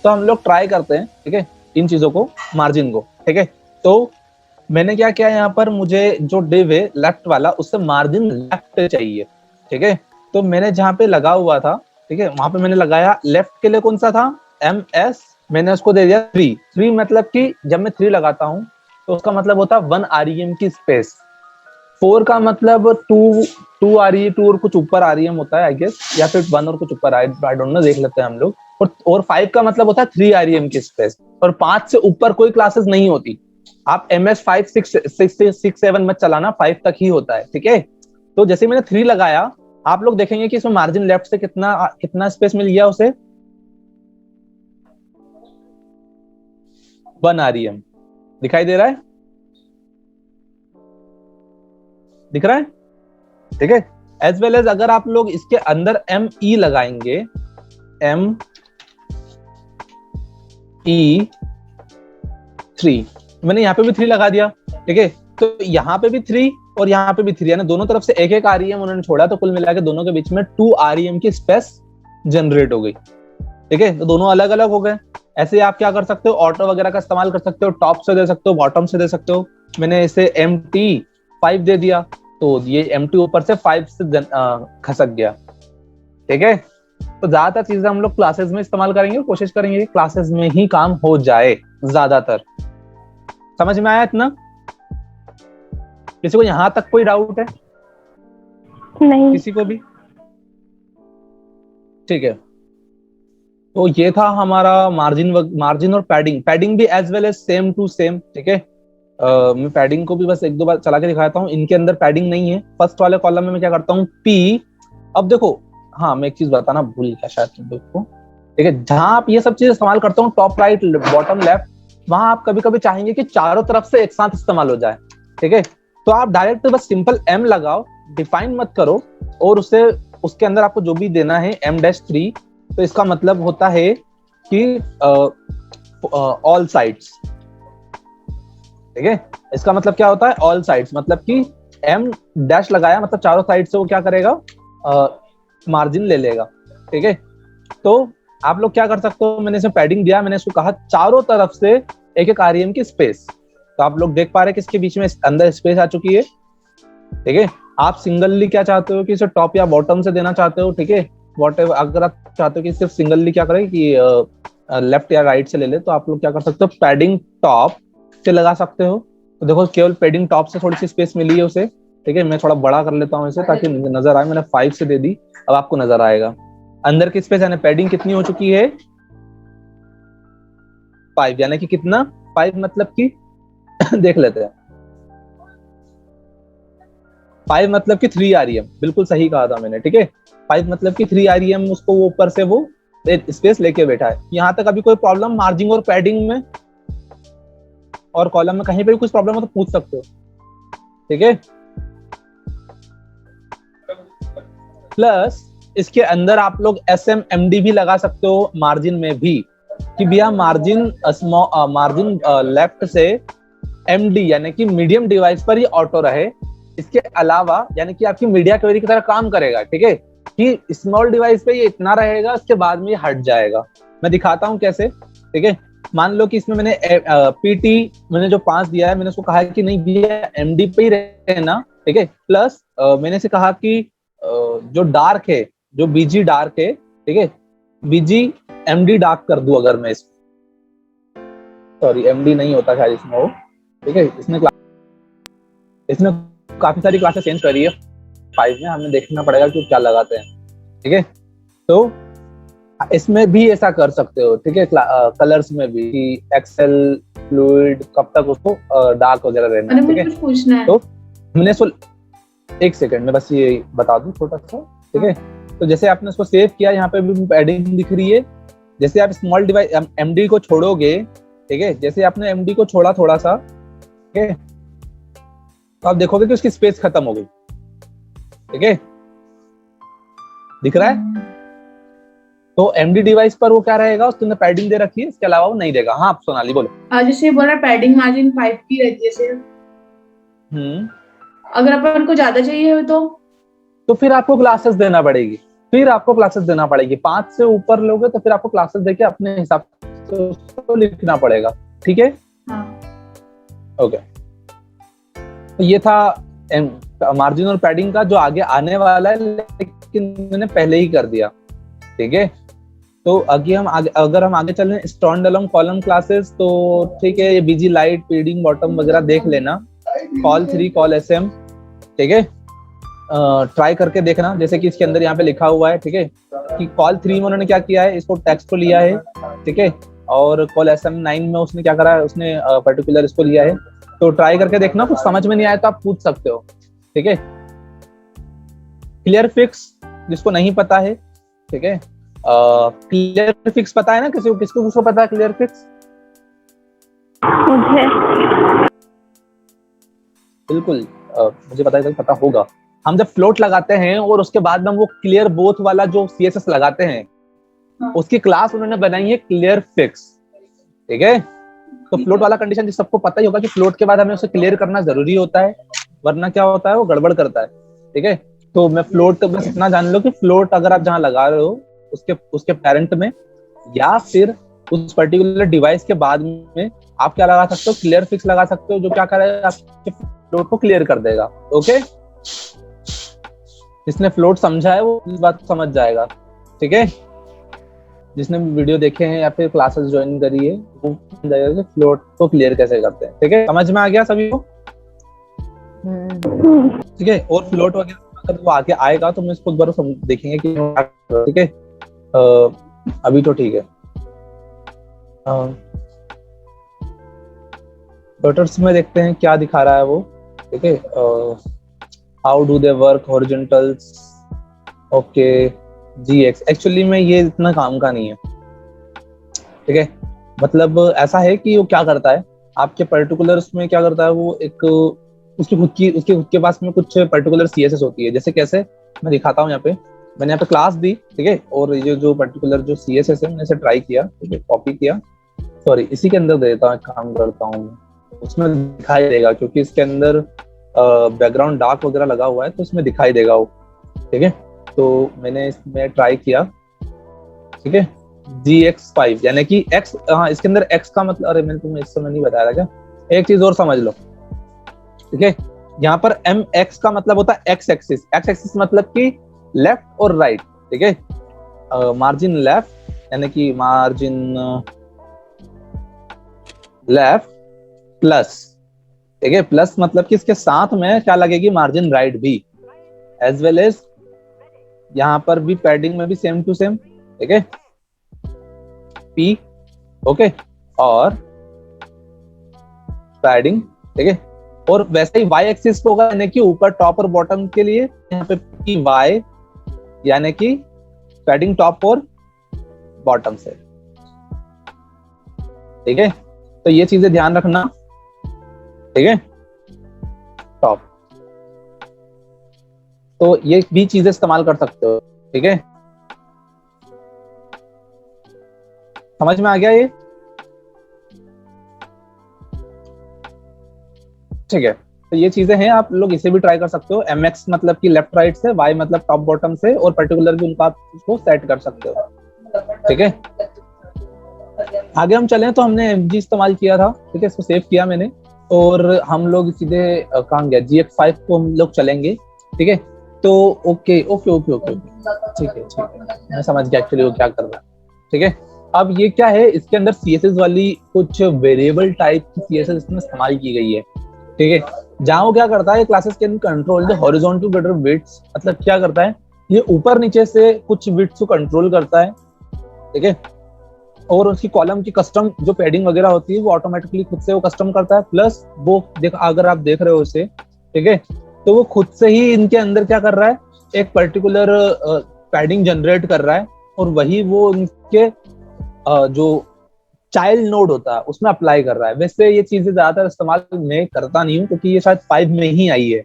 तो हम लोग ट्राई करते हैं, ठीक है, इन चीजों को, मार्जिन को, ठीक है। तो मैंने क्या किया, यहाँ पर मुझे जो डिव है लेफ्ट वाला उससे मार्जिन लेफ्ट चाहिए, ठीक है। तो मैंने जहाँ पे लगा हुआ था, ठीक है, वहां पे मैंने लगाया लेफ्ट के लिए कौन सा था, एम एस, मैंने उसको दे दिया 3 मतलब कि जब मैं 3 लगाता हूँ तो उसका मतलब होता है 1 REM की स्पेस। 4 का मतलब 2 RE, 2 और कुछ ऊपर REM होता है आई गेस, या फिर 1 और कुछ ऊपर, आई डोंट नो, देख लेते हैं हम लोग। और 5 का मतलब होता है 3 REM की स्पेस, और 5 से ऊपर कोई क्लासेस नहीं होती। आप MS 5 6 7 मत चलाना, 5 तक ही होता है, ठीक है। तो जैसे मैंने 3 लगाया, आप लोग देखेंगे कि इसमें मार्जिन लेफ्ट से कितना स्पेस मिल गया उसे, 1 REM दिखाई दे रहा है, दिख रहा है, ठीक है। एज वेल एज अगर आप लोग इसके अंदर एम ई लगाएंगे, एम ई 3, मैंने यहाँ पे भी 3 लगा दिया, ठीक है। तो यहाँ पे भी 3 और यहाँ पे भी 3, यानी दोनों तरफ से एक एक REM उन्होंने छोड़ा, तो कुल मिला के दोनों के बीच में 2 REM की स्पेस जनरेट हो गई, ठीक है। तो दोनों अलग अलग हो गए। ऐसे आप क्या कर सकते हो, ऑटो वगैरह का इस्तेमाल कर सकते हो, टॉप से दे सकते हो, बॉटम से दे सकते हो। मैंने इसे MT5 दे दिया, तो ये MT ऊपर से 5 से खसक गया, ठीक है। तो ज्यादातर चीजें हम लोग क्लासेस में इस्तेमाल करेंगे, कोशिश करेंगे कि क्लासेस में ही काम हो जाए ज्यादातर। समझ में आया इतना? किसी को यहाँ तक कोई डाउट है? नहीं। किसी को भी? ठीक है। तो ये था हमारा मार्जिन और पैडिंग भी as well as same to same, ठीक है। मैं पैडिंग को भी बस 1-2 बार चला के दिखाता हूँ। इनके अंदर पैडिंग नहीं है। फर्स्ट वाले कॉलम में मैं क्या करता हूँ, P। अब देखो, हाँ मैं एक चीज बताना भूल गया शायद तुम लोग को, ठीक है। जहां आप ये सब चीज इस्तेमाल करते हो, टॉप राइट बॉटम लेफ्ट, वहां आप कभी कभी चाहेंगे कि चारों तरफ से एक साथ इस्तेमाल हो जाए, ठीक है। तो आप डायरेक्ट बस सिंपल M लगाओ, डिफाइन मत करो, और उसके अंदर आपको जो भी देना है M-3, तो इसका मतलब होता है कि ऑल साइड्स, ठीक है। इसका मतलब क्या होता है, ऑल साइड्स, मतलब कि M- लगाया मतलब चारों साइड से वो क्या करेगा, मार्जिन ले लेगा, ठीक है। तो आप लोग क्या कर सकते हो, मैंने इसमें पैडिंग दिया, मैंने इसको कहा चारों तरफ से एक एक REM की स्पेस। तो आप लोग देख पा रहे हैं कि इसके बीच में अंदर स्पेस आ चुकी है, ठीक है। आप सिंगलली क्या चाहते हो कि इसे टॉप या बॉटम से देना चाहते हो, ठीक है। व्हाटएवर, अगर आप चाहते हो कि सिर्फ सिंगलली क्या करें कि लेफ्ट या राइट से ले ले, तो आप लोग क्या कर सकते हो, पैडिंग टॉप से लगा सकते हो। तो देखो, केवल पैडिंग टॉप से थोड़ी सी स्पेस मिली है उसे, ठीक है। मैं थोड़ा बड़ा कर लेता हूँ इसे ताकि नजर आए। मैंने 5 से दे दी, अब आपको नजर आएगा अंदर की स्पेस, यानी पैडिंग कितनी हो चुकी है, 5, यानी कि कितना, 5 मतलब कि देख लेते हैं, 5 मतलब कि 3 REM, बिल्कुल सही कहा था मैंने, ठीक है। 5 मतलब कि 3 REM, उसको वो ऊपर से वो स्पेस लेके बैठा है। यहाँ तक अभी कोई प्रॉब्लम मार्जिंग और पैडिंग में और कॉलम में कहीं पे भी कुछ प्रॉब्लम हो तो पूछ सकते हो, ठीक है। प्लस इसके अंदर आप लोग SMMD भी लगा सकते हो मार्जिन में भी, कि भैया मार्जिन लेफ्ट से MD यानी कि मीडियम डिवाइस पर ही ऑटो रहे। इसके अलावा यानी कि आपकी मीडिया क्वेरी की तरह काम करेगा, ठीक है, कि स्मॉल डिवाइस पे ये इतना रहेगा, उसके बाद में ये हट जाएगा। मैं दिखाता हूं कैसे, ठीक है। मान लो कि इसमें मैंने पीटी मैंने जो 5 दिया है, मैंने उसको कहा है कि नहीं भैया एमडी पे ही रहना, ठीक है। प्लस मैंने से कहा कि जो डार्क है, जो बीजी डार्क है, ठीक है, बीजी एमडी डार्क कर दूं अगर मैं सॉरी एमडी नहीं होता शायद इसमें वो, ठीक है। इसने काफी सारी क्लासेस चेंज करी है 5 में, हमें देखना पड़ेगा कि क्या लगाते हैं, ठीक है। तो इसमें भी ऐसा कर सकते हो, ठीक है। कलर्स में भी एक्सेल फ्लूइड कब तक उसको डार्क वगैरह रहना है, ठीक है। पूछना है तो हमने एक सेकंड में बस ये बता दूं छोटा सा, ठीक है। तो जैसे आपने उसको सेव किया, यहाँ पे भी पैडिंग दिख रही है। जैसे आप स्मॉल डिवाइस एमडी को छोड़ोगे, ठीक है, जैसे आपने एमडी को छोड़ा थोड़ा सा, ठीक है, तो आप देखोगे कि उसकी स्पेस खत्म हो गई, ठीक है, दिख रहा है। तो एमडी डिवाइस पर वो क्या रहेगा, उसने पैडिंग दे रखी है, इसके अलावा वो नहीं देगा। हाँ आप सोनाली बोलो। जैसे बोल रहा पैडिंग मार्जिन 5 की रहती है सिर्फ, अगर अपन को ज्यादा चाहिए तो फिर आपको क्लासेस देना पड़ेगी, 5 से ऊपर लोगे तो फिर आपको क्लासेस देके अपने हिसाब से उसको लिखना पड़ेगा, ठीक है। ओके, तो ये था मार्जिन और पैडिंग का, जो आगे आने वाला है लेकिन मैंने पहले ही कर दिया, ठीक है। तो अगर हम आगे चलें स्टैंड अलोन कॉलम क्लासेस, तो ठीक है, ये बीजी लाइट पैडिंग बॉटम वगैरह देख लेना, कॉल 3 कॉल एसएम, ठीक है। ट्राई करके देखना, जैसे कि इसके अंदर यहाँ पे लिखा हुआ है, ठीक है, कि कॉल 3 में उन्होंने क्या किया है, इसको टेक्स्ट को लिया है, ठीक है, और कॉल एसएम 9 में उसने क्या करा है, उसने पर्टिकुलर इसको लिया है। तो ट्राई करके देखना, कुछ समझ में नहीं आया तो आप पूछ सकते हो, ठीक है। क्लियर फिक्स जिसको नहीं पता है, ठीक है, क्लियर फिक्स पता है ना, किसको पता है क्लियर फिक्स? मुझे बिल्कुल मुझे पता होगा। हम जब फ्लोट लगाते हैं और उसके बाद में हम वो क्लियर बोथ वाला जो सीएसएस लगाते हैं, उसकी क्लास उन्होंने बनाई है क्लियर फिक्स, ठीक है। तो फ्लोट वाला कंडीशन जिस सबको पता ही होगा कि फ्लोट के बाद हमें उसे क्लियर करना जरूरी होता है, वरना क्या होता है, वो गड़बड़ करता है, ठीक है। तो मैं फ्लोट बस इतना जान लो कि फ्लोट अगर आप जहाँ लगा रहे हो उसके पेरेंट में या फिर उस पर्टिकुलर डिवाइस के बाद में आप क्या लगा सकते हो, क्लियर फिक्स लगा सकते हो, जो क्या करेगा, आपके फ्लोट को क्लियर कर देगा। ओके, जिसने फ्लोट समझा है वो इस बात को समझ जाएगा, ठीक है। जिसने वीडियो देखे हैं या फिर क्लासेस ज्वाइन करी है वो समझ जाएगा कि फ्लोट को क्लियर कैसे करते हैं, ठीक है। समझ में आ गया सभी को? ठीक है। और फ्लोट वगैरह अगर वो आगे आएगा तो मैं इसको दोबारा देखेंगे कि ठीक है। अभी तो ठीक है। फ्लोटर्स में देखते हैं क्या दिखा रहा है वो, ठीक है। How do they work horizontals, okay. GX actually में ये इतना काम का नहीं है, ठीक है। मतलब ऐसा है कि वो क्या करता है, आपके पर्टिकुलर उसमें क्या करता है, वो एक उसके खुद के पास में कुछ पर्टिकुलर सीएसएस होती है। जैसे कैसे, मैं दिखाता हूँ। यहाँ पे मैंने यहाँ पे क्लास दी, ठीक है, और ये जो पर्टिकुलर जो सीएसएस है मैंने इसे ट्राई किया, ठीक है, कॉपी किया, सॉरी इसी के अंदर देता हूँ, काम करता हूँ, उसमें दिखाई देगा क्योंकि इसके अंदर बैकग्राउंड डार्क वगैरह लगा हुआ है तो इसमें दिखाई देगा वो, ठीक है। तो मैंने इसमें ट्राई किया, ठीक है, GX5 यानी कि X, हाँ इसके अंदर X का मतलब, अरे मैंने तुम्हें इस समय नहीं बताया था क्या, एक चीज और समझ लो, ठीक है। यहाँ पर MX का मतलब होता है X एक्सिस मतलब कि लेफ्ट और राइट, ठीक है। मार्जिन लेफ्ट यानी कि मार्जिन लेफ्ट प्लस, ठीक है, प्लस मतलब कि इसके साथ में क्या लगेगी, मार्जिन राइट भी, एज वेल एज यहाँ पर भी पैडिंग में भी सेम टू सेम, ठीक है, P, ओके, और पैडिंग, ठीक है। और वैसे ही Y एक्सिस होगा यानी कि ऊपर टॉप और बॉटम के लिए यहाँ पे PY यानी कि पैडिंग टॉप और बॉटम से, ठीक है। तो ये चीजें ध्यान रखना, ठीक है। टॉप, तो ये भी चीजें इस्तेमाल कर सकते हो, ठीक है। समझ में आ गया ये? ठीक है। तो ये चीजें हैं, आप लोग इसे भी ट्राई कर सकते हो। MX मतलब कि लेफ्ट राइट से, Y मतलब टॉप बॉटम से, और पर्टिकुलर भी उनका आप उसको सेट कर सकते हो, ठीक है। आगे हम चलें तो हमने MG इस्तेमाल किया था, ठीक है, इसको सेव किया मैंने, और हम लोग सीधे कहाँ गया, GX5 को हम लोग चलेंगे, ठीक है। तो ओके ओके ओके ओके, ठीक है, मैं समझ गया एक्चुअली वो क्या कर रहा है, ठीक है। अब ये क्या है, इसके अंदर CSS वाली कुछ वेरिएबल टाइप की CSS इसमें इस्तेमाल की गई है, ठीक है। जहाँ वो क्या करता है, classes can control the horizontal grid widths, मतलब क्या करता है, ये ऊपर नीचे से कुछ विड्थ्स को कंट्रोल करता है, ठीक है। और उसकी कॉलम की कस्टम जो पैडिंग वगैरह होती है वो ऑटोमेटिकली खुद से वो कस्टम करता है, प्लस वो अगर आप देख रहे हो उसे, ठीक है, तो वो खुद से ही इनके अंदर क्या कर रहा है, एक पर्टिकुलर पैडिंग जनरेट कर रहा है, और वही वो इनके जो चाइल्ड नोड होता है उसमें अप्लाई कर रहा है। वैसे ये चीजें ज्यादातर इस्तेमाल मैं करता नहीं हूँ, क्योंकि ये शायद 5 में ही आई है।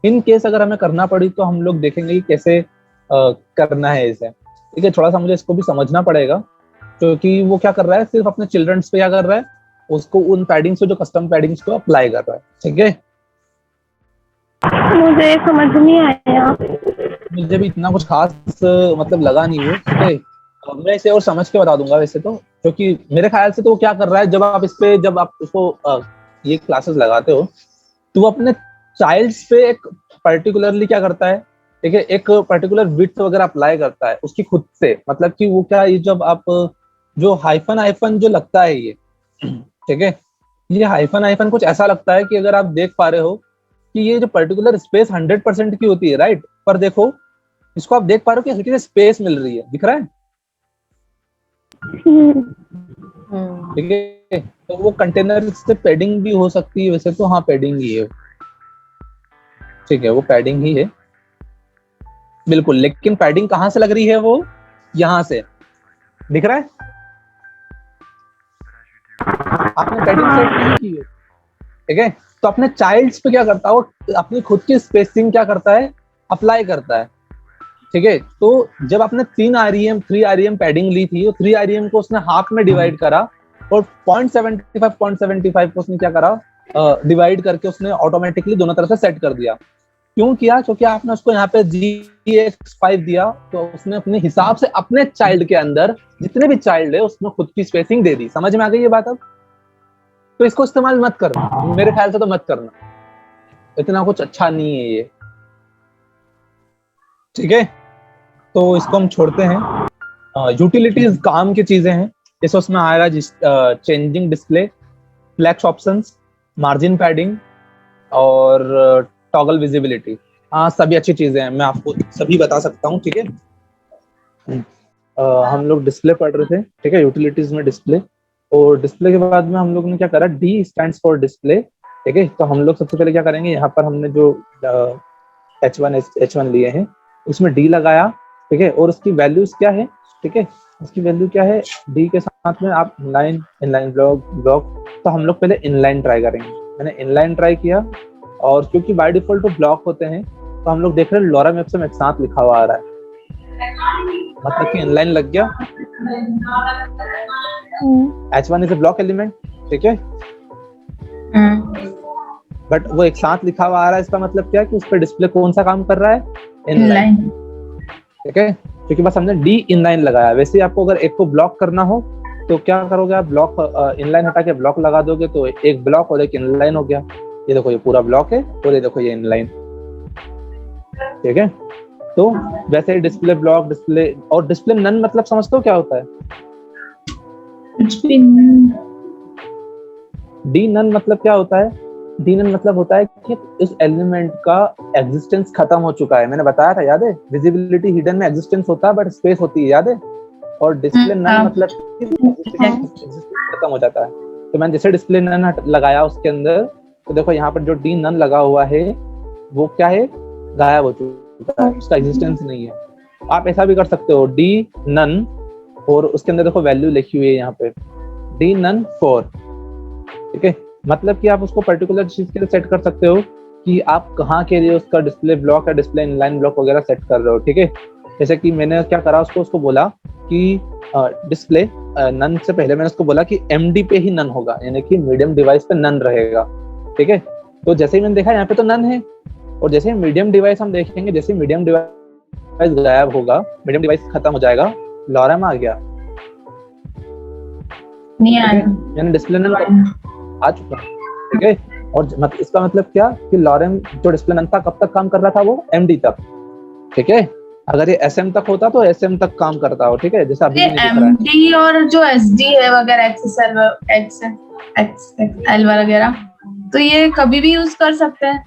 इन केस अगर हमें करना पड़ी तो हम लोग देखेंगे कि कैसे करना है इसे, ठीक है। थोड़ा सा मुझे इसको भी समझना पड़ेगा, क्योंकि वो क्या कर रहा है, सिर्फ अपने चिल्ड्रंस पे क्या कर रहा है, उसको उन पैडिंग्स को, जो कस्टम पैडिंग्स को अप्लाई कर रहा है, ठीक है। मुझे समझ नहीं आया। मुझे भी इतना कुछ खास मतलब लगा नहीं वो, ठीक है। मैं इसे और समझ के बता दूंगा वैसे तो, क्योंकि मेरे ख्याल से तो वो क्या कर रहा है, जब आप उसको ये क्लासेस लगाते हो तो वो अपने चाइल्ड्स पे एक पर्टिकुलरली क्या करता है, ठीक है, एक पर्टिकुलर विड्थ वगैरह अप्लाई करता है उसकी खुद से। मतलब कि वो क्या, ये जब आप जो हाइफन जो लगता है ये, ठीक है, ये हाइफन कुछ ऐसा लगता है कि अगर आप देख पा रहे हो कि ये जो पर्टिकुलर स्पेस 100% की होती है, राइट, पर देखो इसको आप देख पा रहे हो कि हल्की सी स्पेस मिल रही है, दिख रहा है, ठीक है। तो वो कंटेनर से पैडिंग भी हो सकती है वैसे तो, हाँ पैडिंग ही है, ठीक है, वो पैडिंग ही है बिल्कुल। लेकिन पैडिंग कहाँ से लग रही है, वो यहाँ से दिख रहा है, आपने पैडिंग सेट नहीं की है, ठीक है। तो अपने चाइल्ड्स पे क्या करता है, वो अपनी खुद की स्पेसिंग क्या करता है, अप्लाई करता है, ठीक है। तो जब आपने 3 REM पैडिंग ली थी, 3 REM को उसने हाफ में डिवाइड करा, और 0.75 को उसने क्या करा, डिवाइड करके उसने ऑटोमेटिकली दोनों तरफ से सेट कर दिया। क्यों किया, क्योंकि आपने उसको यहाँ पे GX5 दिया, तो उसने अपने हिसाब से अपने चाइल्ड के अंदर जितने भी चाइल्ड है उसमें खुद की स्पेसिंग दे दी। समझ में आ गई ये बात अब? तो इसको इस्तेमाल मत करना, मेरे ख्याल से तो मत करना, इतना कुछ अच्छा नहीं है ये, ठीक है। तो इसको हम छोड़ते हैं। यूटिलिटीज काम की चीजें हैं, जैसे उसमें आएगा changing display, flash options, margin padding और टॉगल विजिबिलिटी। हाँ सभी अच्छी चीजें हैं, मैं आपको सभी बता सकता हूँ, ठीक है। हम लोग डिस्प्ले पढ़ रहे थे, ठीक है, यूटिलिटीज में डिस्प्ले, और डिस्प्ले के बाद में हम लोग ने क्या करा, D स्टैंड्स फॉर डिस्प्ले, ठीक है। तो हम लोग सबसे पहले क्या करेंगे, यहाँ पर हमने जो H1 लिए हैं उसमें D लगाया, ठीक है, और उसकी वैल्यूज क्या है, ठीक है, उसकी वैल्यू क्या है, D के साथ में आप इनलाइन ब्लॉक, तो हम लोग पहले इनलाइन ट्राई करेंगे। मैंने इनलाइन ट्राई किया, और क्योंकि बाय डिफॉल्ट वो ब्लॉक होते हैं, तो हम लोग देख रहे हैं लॉरम एप्स में एक साथ लिखा हुआ आ रहा है, मतलब कि इनलाइन लग गया। H1 is a block element, ठीक है, बट वो एक साथ लिखा हुआ आ रहा है, इसका मतलब क्या है कि उस पर डिस्प्ले कौन सा काम कर रहा है, इनलाइन, ठीक है, क्योंकि बस हमने D इनलाइन लगाया। वैसे ही आपको अगर एक को ब्लॉक करना हो तो क्या करोगे आप, ब्लॉक इनलाइन हटा के ब्लॉक लगा दोगे, तो एक ब्लॉक और एक इनलाइन हो गया। ये देखो ये पूरा ब्लॉक है, और ये देखो ये इनलाइन, ठीक है। तो वैसे ही डिस्प्ले ब्लॉक, डिस्प्ले और डिस्प्ले नन मतलब समझते हो क्या होता है? D नन मतलब क्या होता है? D नन मतलब होता है कि इस एलिमेंट का एग्जिस्टेंस खत्म हो चुका है। मैंने बताया था, याद है? विजिबिलिटी हिडन में एग्जिस्टेंस होता है बट स्पेस होती है, याद है? और डिस्प्ले नन मतलब एग्जिस्टेंस खत्म हो जाता है। तो मैंने जैसे डिस्प्ले नन लगाया उसके अंदर, तो देखो यहाँ पर जो D नन लगा हुआ है वो क्या है, गायब हो चुका है, उसका एग्जिस्टेंस नहीं है। आप ऐसा भी कर सकते हो, D नन, और उसके अंदर देखो वैल्यू लिखी हुई है यहाँ पे, D नन 4, ठीक है। मतलब कि आप उसको पर्टिकुलर चीज के लिए सेट कर सकते हो कि आप कहाँ के लिए उसका डिस्प्ले ब्लॉक या डिस्प्ले इनलाइन ब्लॉक वगैरह सेट कर रहे हो, ठीक है। जैसे कि मैंने क्या करा, उसको बोला कि डिस्प्ले नन से पहले मैंने उसको बोला कि MD पे ही नन होगा, यानी कि मीडियम डिवाइस पे नन रहेगा, ठीक है। तो जैसे ही मैंने देखा यहाँ पे तो नन है, और जैसे मीडियम डिवाइस हम देखेंगे, जैसे मीडियम डिवाइस गायब होगा, मीडियम डिवाइस खत्म हो जाएगा, लॉरम आ गया, नहीं आया। यानी डिस्प्ले नन आ चुका है, ठीक है। और इसका मतलब क्या कि लॉरेम जो डिस्प्ले नन था कब तक काम कर रहा था, वो एमडी तक, ठीक है। अगर ये एसएम तक होता तो एसएम तक काम करता हो, ठीक है, जैसा अभी नहीं दिख रहा है। एमडी और जो एसडी है वगैरह, एक्सएल वगैरह, तो ये कभी भी यूज कर सकते हैं।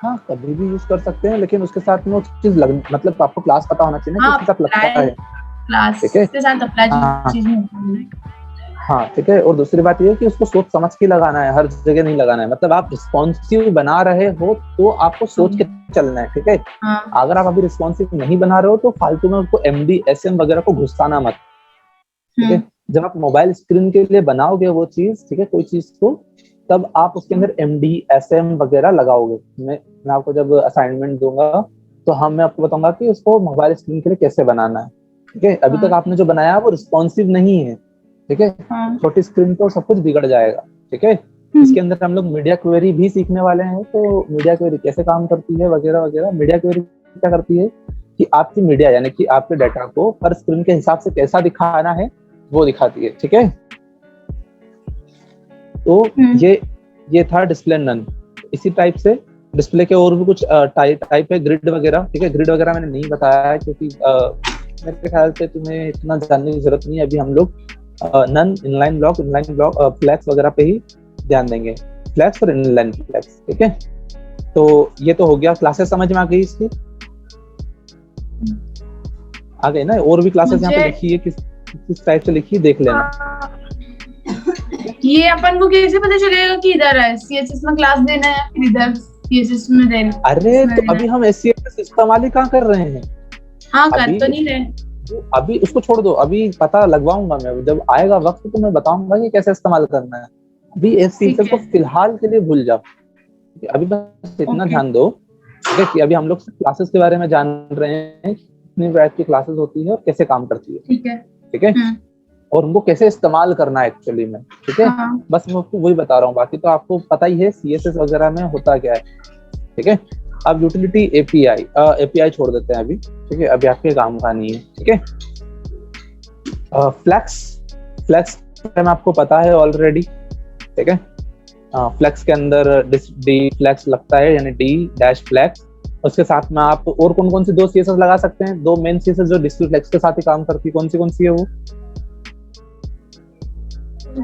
हाँ, कभी भी यूज कर सकते हैं, लेकिन उसके साथ में वो चीज मतलब आपको क्लास पता होना चाहिए ना, किसके साथ लगता है, क्लास ठीक है, के साथ अप्लाई चीज नहीं। हाँ, ठीक है। और दूसरी बात ये है कि उसको सोच समझ के लगाना है, हर जगह नहीं लगाना है। मतलब आप रिस्पॉन्सिव बना रहे हो तो आपको सोच के चलना है, ठीक है। अगर आप अभी रिस्पॉन्सिव नहीं बना रहे हो तो फालतू में उसको एमडी एसएम वगैरह को घुसाना मत, ठीक है। जब आप मोबाइल स्क्रीन के लिए बनाओगे वो चीज, ठीक है, कोई चीज को, तब आप उसके अंदर एमडी एसएम वगैरह लगाओगे। मैं आपको जब असाइनमेंट दूंगा तो मैं आपको बताऊंगा कि उसको मोबाइल स्क्रीन के लिए कैसे बनाना है, ठीक है। अभी तक आपने जो बनाया वो रिस्पॉन्सिव नहीं है, ठीक है। छोटी स्क्रीन तो सब कुछ बिगड़ जाएगा, ठीक है। इसके अंदर हम लोग मीडिया क्वेरी भी सीखने वाले हैं, तो मीडिया क्वेरी कैसे काम करती है वगैरह वगैरह। मीडिया क्वेरी क्या करती है कि आपकी मीडिया यानी कि आपके डाटा को हर स्क्रीन के हिसाब से कैसा दिखाना है वो दिखाती है, ठीक है। तो ये था डिस्प्ले नन। इसी टाइप से डिस्प्ले के और भी कुछ टाइप है, ग्रिड वगैरह, ठीक है। ग्रिड वगैरह मैंने नहीं बताया है क्योंकि मेरे ख्याल से तुम्हें इतना जानने की जरूरत नहीं है। अभी हम लोग नन, इनलाइन ब्लॉक, फ्लैक्स वगैरह पे ही ध्यान देंगे, फ्लैक्स और इनलाइन फ्लैक्स, ठीक है। तो ये तो हो गया, क्लासेस समझ में आ गई इसकी, आ गई ना। और भी क्लासेस यहाँ पे लिखी है, किस टाइप से लिखी है देख लेना। ये अपन को कैसे पता चलेगा कि इधर है सीएसएस में क्लास देना है फिर इधर सीएसएस में देना? अरे तो अभी हम एससीएस इस्तेमाल ही कहाँ कर रहे हैं। हाँ, कर तो नहीं रहे। अभी उसको छोड़ दो, अभी पता लगवाऊंगा मैं, जब आएगा वक्त तो मैं बताऊंगा कि कैसे इस्तेमाल करना है। अभी एससीएस को फिलहाल के लिए भूल जाओ, अभी बस इतना ध्यान दो, ठीक है, कि अभी हम लोग क्लासेस के बारे में जान रहे हैं, कितनी टाइप की क्लासेस होती है और कैसे काम करती है, ठीक है, और उनको कैसे इस्तेमाल करना है एक्चुअली में, ठीक है। बस मैं आपको वही बता रहा हूँ, बाकी तो आपको पता ही है सीएसएस वगैरह में होता क्या है, ठीक है। अब यूटिलिटी एपीआई छोड़ देते हैं अभी, ठीक है, अभी आपके काम का नहीं है, ठीक है। फ्लैक्स में आपको पता है ऑलरेडी, ठीक है। फ्लैक्स के अंदर डी फ्लैक्स लगता है, यानी डी डैश फ्लैक्स। उसके साथ में आप और कौन सी दो सीएसएस लगा सकते हैं, दो मेन सीएसएस जो डिस्प्ले फ्लैक्स के साथ ही काम करती है, कौन सी है वो?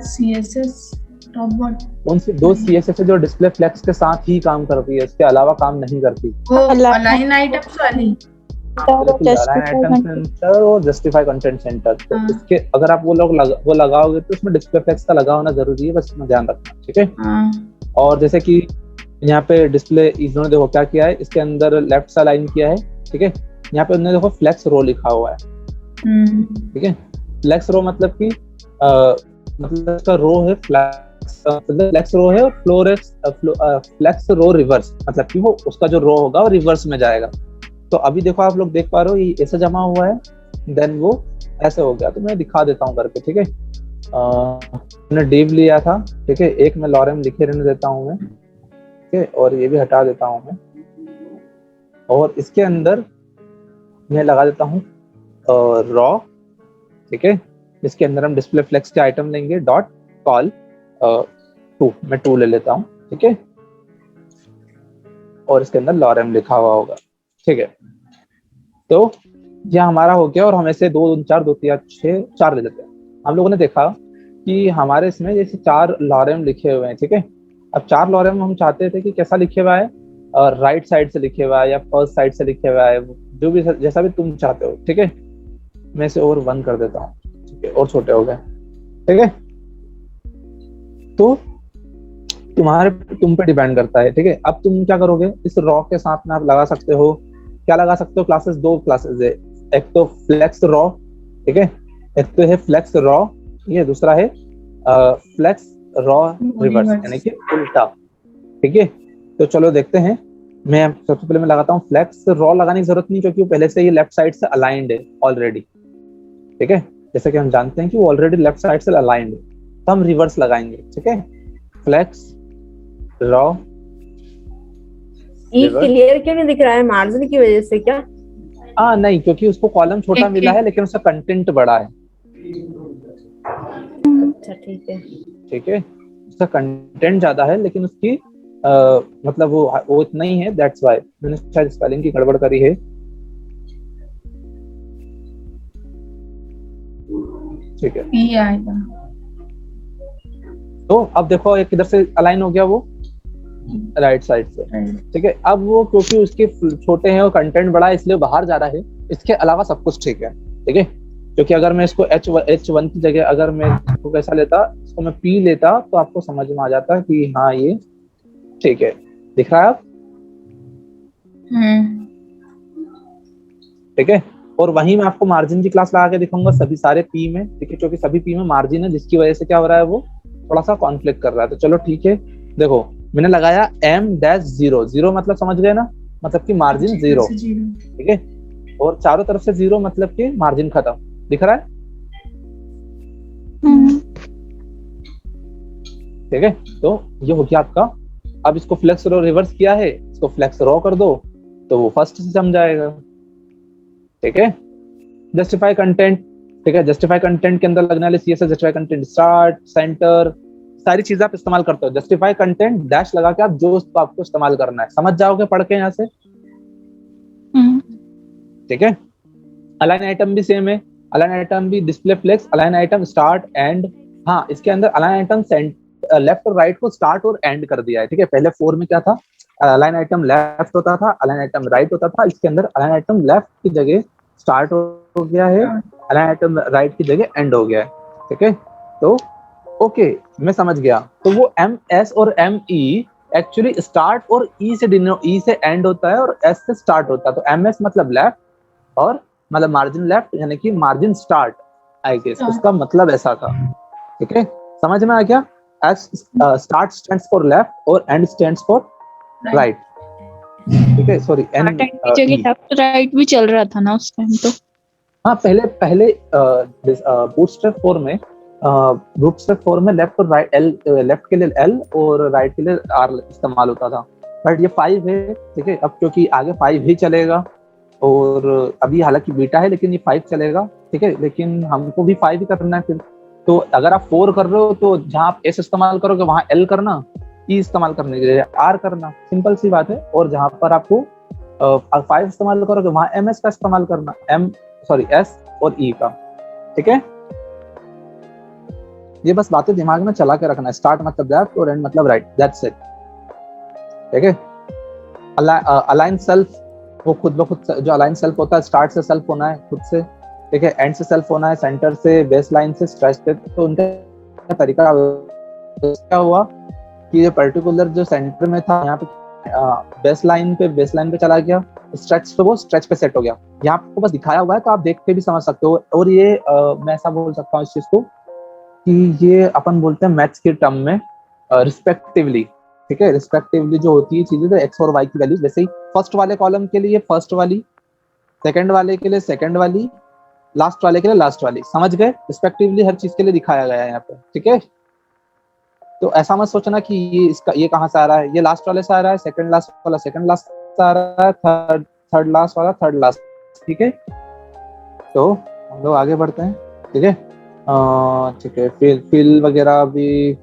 सीएसएस टॉप बॉट, कौन सी दो सीएसएस है जो डिस्प्ले फ्लैक्स के साथ ही काम करती है, इसके अलावा काम नहीं करती? वो अलाइन आइटम्स वाली, आइटम सेंटर और जस्टिफाई कंटेंट सेंटर। तो इसके अगर आप वो लगाओगे तो उसमें डिस्प्ले फ्लैक्स का लगा होना जरूरी है, बस इसमें ध्यान रखना, ठीक है। और जैसे कि यहाँ पे डिस्प्ले इन्होंने देखो क्या किया है, इसके अंदर लेफ्ट से अलाइन किया है, ठीक है। यहाँ पे उन्होंने देखो फ्लेक्स रो लिखा हुआ है, ठीक है। फ्लेक्स रो मतलब कि मतलब इसका रो है फ्लेक्स रो है, और फ्लेक्स रो रिवर्स, मतलब कि वो उसका जो रो होगा वो रिवर्स में जाएगा। तो अभी देखो आप लोग देख पा रहे हो ये ऐसे जमा हुआ है, देन वो ऐसे हो गया। तो मैं दिखा देता हूँ करके, ठीक है। मैंने डिव लिया था, ठीक है, एक में लॉरेम लिखे रहने देता हूँ मैं, ठीक है, और ये भी हटा देता हूँ मैं, और इसके अंदर मैं लगा देता हूँ रॉ, ठीक है। इसके अंदर हम डिस्प्ले फ्लेक्स के आइटम लेंगे, डॉट कॉल 2, मैं 2 ले लेता हूँ, ठीक है, और इसके अंदर लॉरेम लिखा हुआ होगा, ठीक है। तो ये हमारा हो गया, और हम ऐसे 2 4 2 3 6 4 ले लेते हैं। हम लोगों ने देखा कि हमारे इसमें जैसे 4 लॉरेम लिखे हुए हैं, ठीक है। अब 4 लॉरेम हम चाहते थे कि कैसा लिखे हुआ है, राइट साइड से लिखे हुआ है या फर्स्ट साइड से लिखे हुआ है, जो भी जैसा भी तुम चाहते हो, ठीक है। मैं इसे और 1 कर देता हूँ, ठीक है, और छोटे हो गए, ठीक है। तो तुम पे डिपेंड करता है, ठीक है। अब तुम क्या करोगे, इस रॉ के साथ में आप लगा सकते हो, क्या लगा सकते हो, क्लासेस 2 क्लासेस है, एक तो फ्लेक्स रॉ, ठीक है, एक तो है फ्लेक्स रॉ, ये दूसरा है फ्लेक्स रॉ रिवर्स, यानी कि उल्टा, ठीक है। तो चलो देखते हैं। मैं सबसे पहले मैं लगाता हूँ फ्लेक्स रॉ, लगाने की जरूरत नहीं क्योंकि वो पहले से ही लेफ्ट साइड से अलाइंड है ऑलरेडी, ठीक है। जैसे कि हम जानते हैं कि वो ऑलरेडी लेफ्ट साइड से अलाइंड है, तो हम रिवर्स लगाएंगे, ठीक है। Flex raw. ये क्लियर क्यों नहीं दिख रहा है, मार्जिन की वजह से क्या? नहीं, क्योंकि उसको कॉलम छोटा मिला है लेकिन उसका कंटेंट बड़ा है। अच्छा ठीक है। ठीक है, उसका कंटेंट ज्यादा है लेकिन उसकी मतलब वो इतना ही है, दैट्स व्हाई मैंने शायद स्पेलिंग की गड़बड़ करी है। ठीक है, पी आएगा। तो अब देखो एक इधर से अलाइन हो गया वो राइट साइड से। ठीक है, अब वो क्योंकि उसके छोटे हैं और कंटेंट बड़ा है इसलिए बाहर जा रहा है, इसके अलावा सब कुछ ठीक है। ठीक है, क्योंकि अगर मैं इसको H1 की जगह अगर मैं इसको कैसा लेता, इसको मैं P लेता तो आपको समझ में आ जाता कि हाँ ये ठीक है। दिख रहा है अब? ठीक है, और वहीं मैं आपको मार्जिन की क्लास लगा के दिखाऊंगा सभी सारे P में। ठीक है, क्योंकि सभी P में मार्जिन है जिसकी वजह से क्या हो रहा है, वो थोड़ा सा कॉन्फ्लिक्ट कर रहा है। तो चलो ठीक है, देखो मैंने लगाया M-0, जीरो मतलब समझ गए ना, मतलब कि मार्जिन जीरो। ठीक है, और चारों तरफ से जीरो मतलब कि मार्जिन खत्म। दिख रहा है? ठीक है, तो ये हो गया आपका। अब इसको फ्लेक्स रो रिवर्स किया है, इसको फ्लेक्स रो कर दो तो वो फर्स्ट से जम जाएगा। ठीक है, जस्टिफाई कंटेंट। ठीक है, जस्टिफाई कंटेंट के अंदर लगने वाले CSS justify content start centre सारी चीजें आप इस्तेमाल करते हो। जस्टिफाई कंटेंट डैश लगा के आप जो उसको आपको इस्तेमाल करना है समझ जाओगे पढ़ के यहाँ से। ठीक है, अलाइन आइटम भी सेम है, अलाइन आइटम भी display flex, align item start end. हाँ, इसके अंदर अलाइन आइटम लेफ्ट और राइट को स्टार्ट और एंड कर दिया है। ठीक है, पहले 4 में क्या था, अलाइन आइटम लेफ्ट होता था, अलाइन आइटम राइट होता था, इसके अंदर अलाइन आइटम लेफ्ट की जगह स्टार्ट हो गया है, अलाइन आइटम राइट की जगह एंड हो गया है। ठीक है, तो ओके मैं समझ गया। तो वो MS और ME एक्चुअली स्टार्ट और E से एंड होता है और S से स्टार्ट होता है। तो MS मतलब लेफ्ट और मतलब मार्जिन लेफ्ट यानी कि मार्जिन स्टार्ट, आई गेस उसका मतलब ऐसा था। ठीक है, समझ में आ गया? स्टार्ट स्टैंड्स फॉर लेफ्ट और एंड स्टैंड्स फॉर राइट। ठीक है, सॉरी एंड जगह लेफ्ट राइट भी चल रहा था ना उस टाइम तो। हाँ, पहले बूटस्ट्रैप 4 में लेफ्ट और राइट लेफ्ट के लिए L और राइट के लिए R इस्तेमाल होता था, बट ये 5 है। ठीक है, अब क्योंकि आगे 5 ही चलेगा और अभी हालांकि बीटा है लेकिन ये 5 चलेगा। ठीक है, लेकिन हमको भी 5 ही करना है फिर। तो अगर आप 4 कर रहे हो तो जहाँ आप S इस्तेमाल करोगे वहां L करना, E इस्तेमाल करने के लिए R करना, सिंपल सी बात है। और जहां पर आपको 5 इस्तेमाल करोगे वहां MS का इस्तेमाल करना, S और E का। ठीक है, ये बस बातें दिमाग में चला के रखना है। स्टार्ट मतलब लेफ्ट और एंड मतलब राइट, दैट्स इट। ठीक है, अलाइन सेल्फ, वो खुद ब खुद जो अलाइन सेल्फ होता है, स्टार्ट से सेल्फ होना है खुद से। ठीक है, एंड से सेल्फ होना है, सेंटर से, बेस लाइन से, स्ट्रेच पे। तो उनका तरीका क्या हुआ कि ये पर्टिकुलर जो सेंटर में था यहाँ पे बेस लाइन पे चला गया, स्ट्रेच पे वो स्ट्रेच पे सेट हो गया। यहाँ आपको बस दिखाया हुआ है तो आप देख के भी समझ सकते हो। और ये मैं ऐसा बोल सकता हूँ इस चीज को कि ये अपन बोलते हैं मैथ्स के टर्म में रिस्पेक्टिवली। ठीक है, रिस्पेक्टिवली जो होती है चीजें, तो एक्स और वाई की वैल्यू, जैसे ही फर्स्ट वाले कॉलम के लिए फर्स्ट वाली, सेकंड वाले के लिए सेकंड वाली, लास्ट वाले के लिए लास्ट वाली, समझ गए? रिस्पेक्टिवली हर चीज के लिए दिखाया गया है यहाँ पे। ठीक है, तो ऐसा मत सोचना कि ये कहाँ से आ रहा है, ये लास्ट वाले से आ रहा है, सेकंड लास्ट वाला सेकंड लास्ट से आ रहा है, थर्ड लास्ट वाला थर्ड लास्ट। ठीक है, तो हम लोग आगे बढ़ते हैं। ठीक है, ठीक है, फिल वगैरह भी,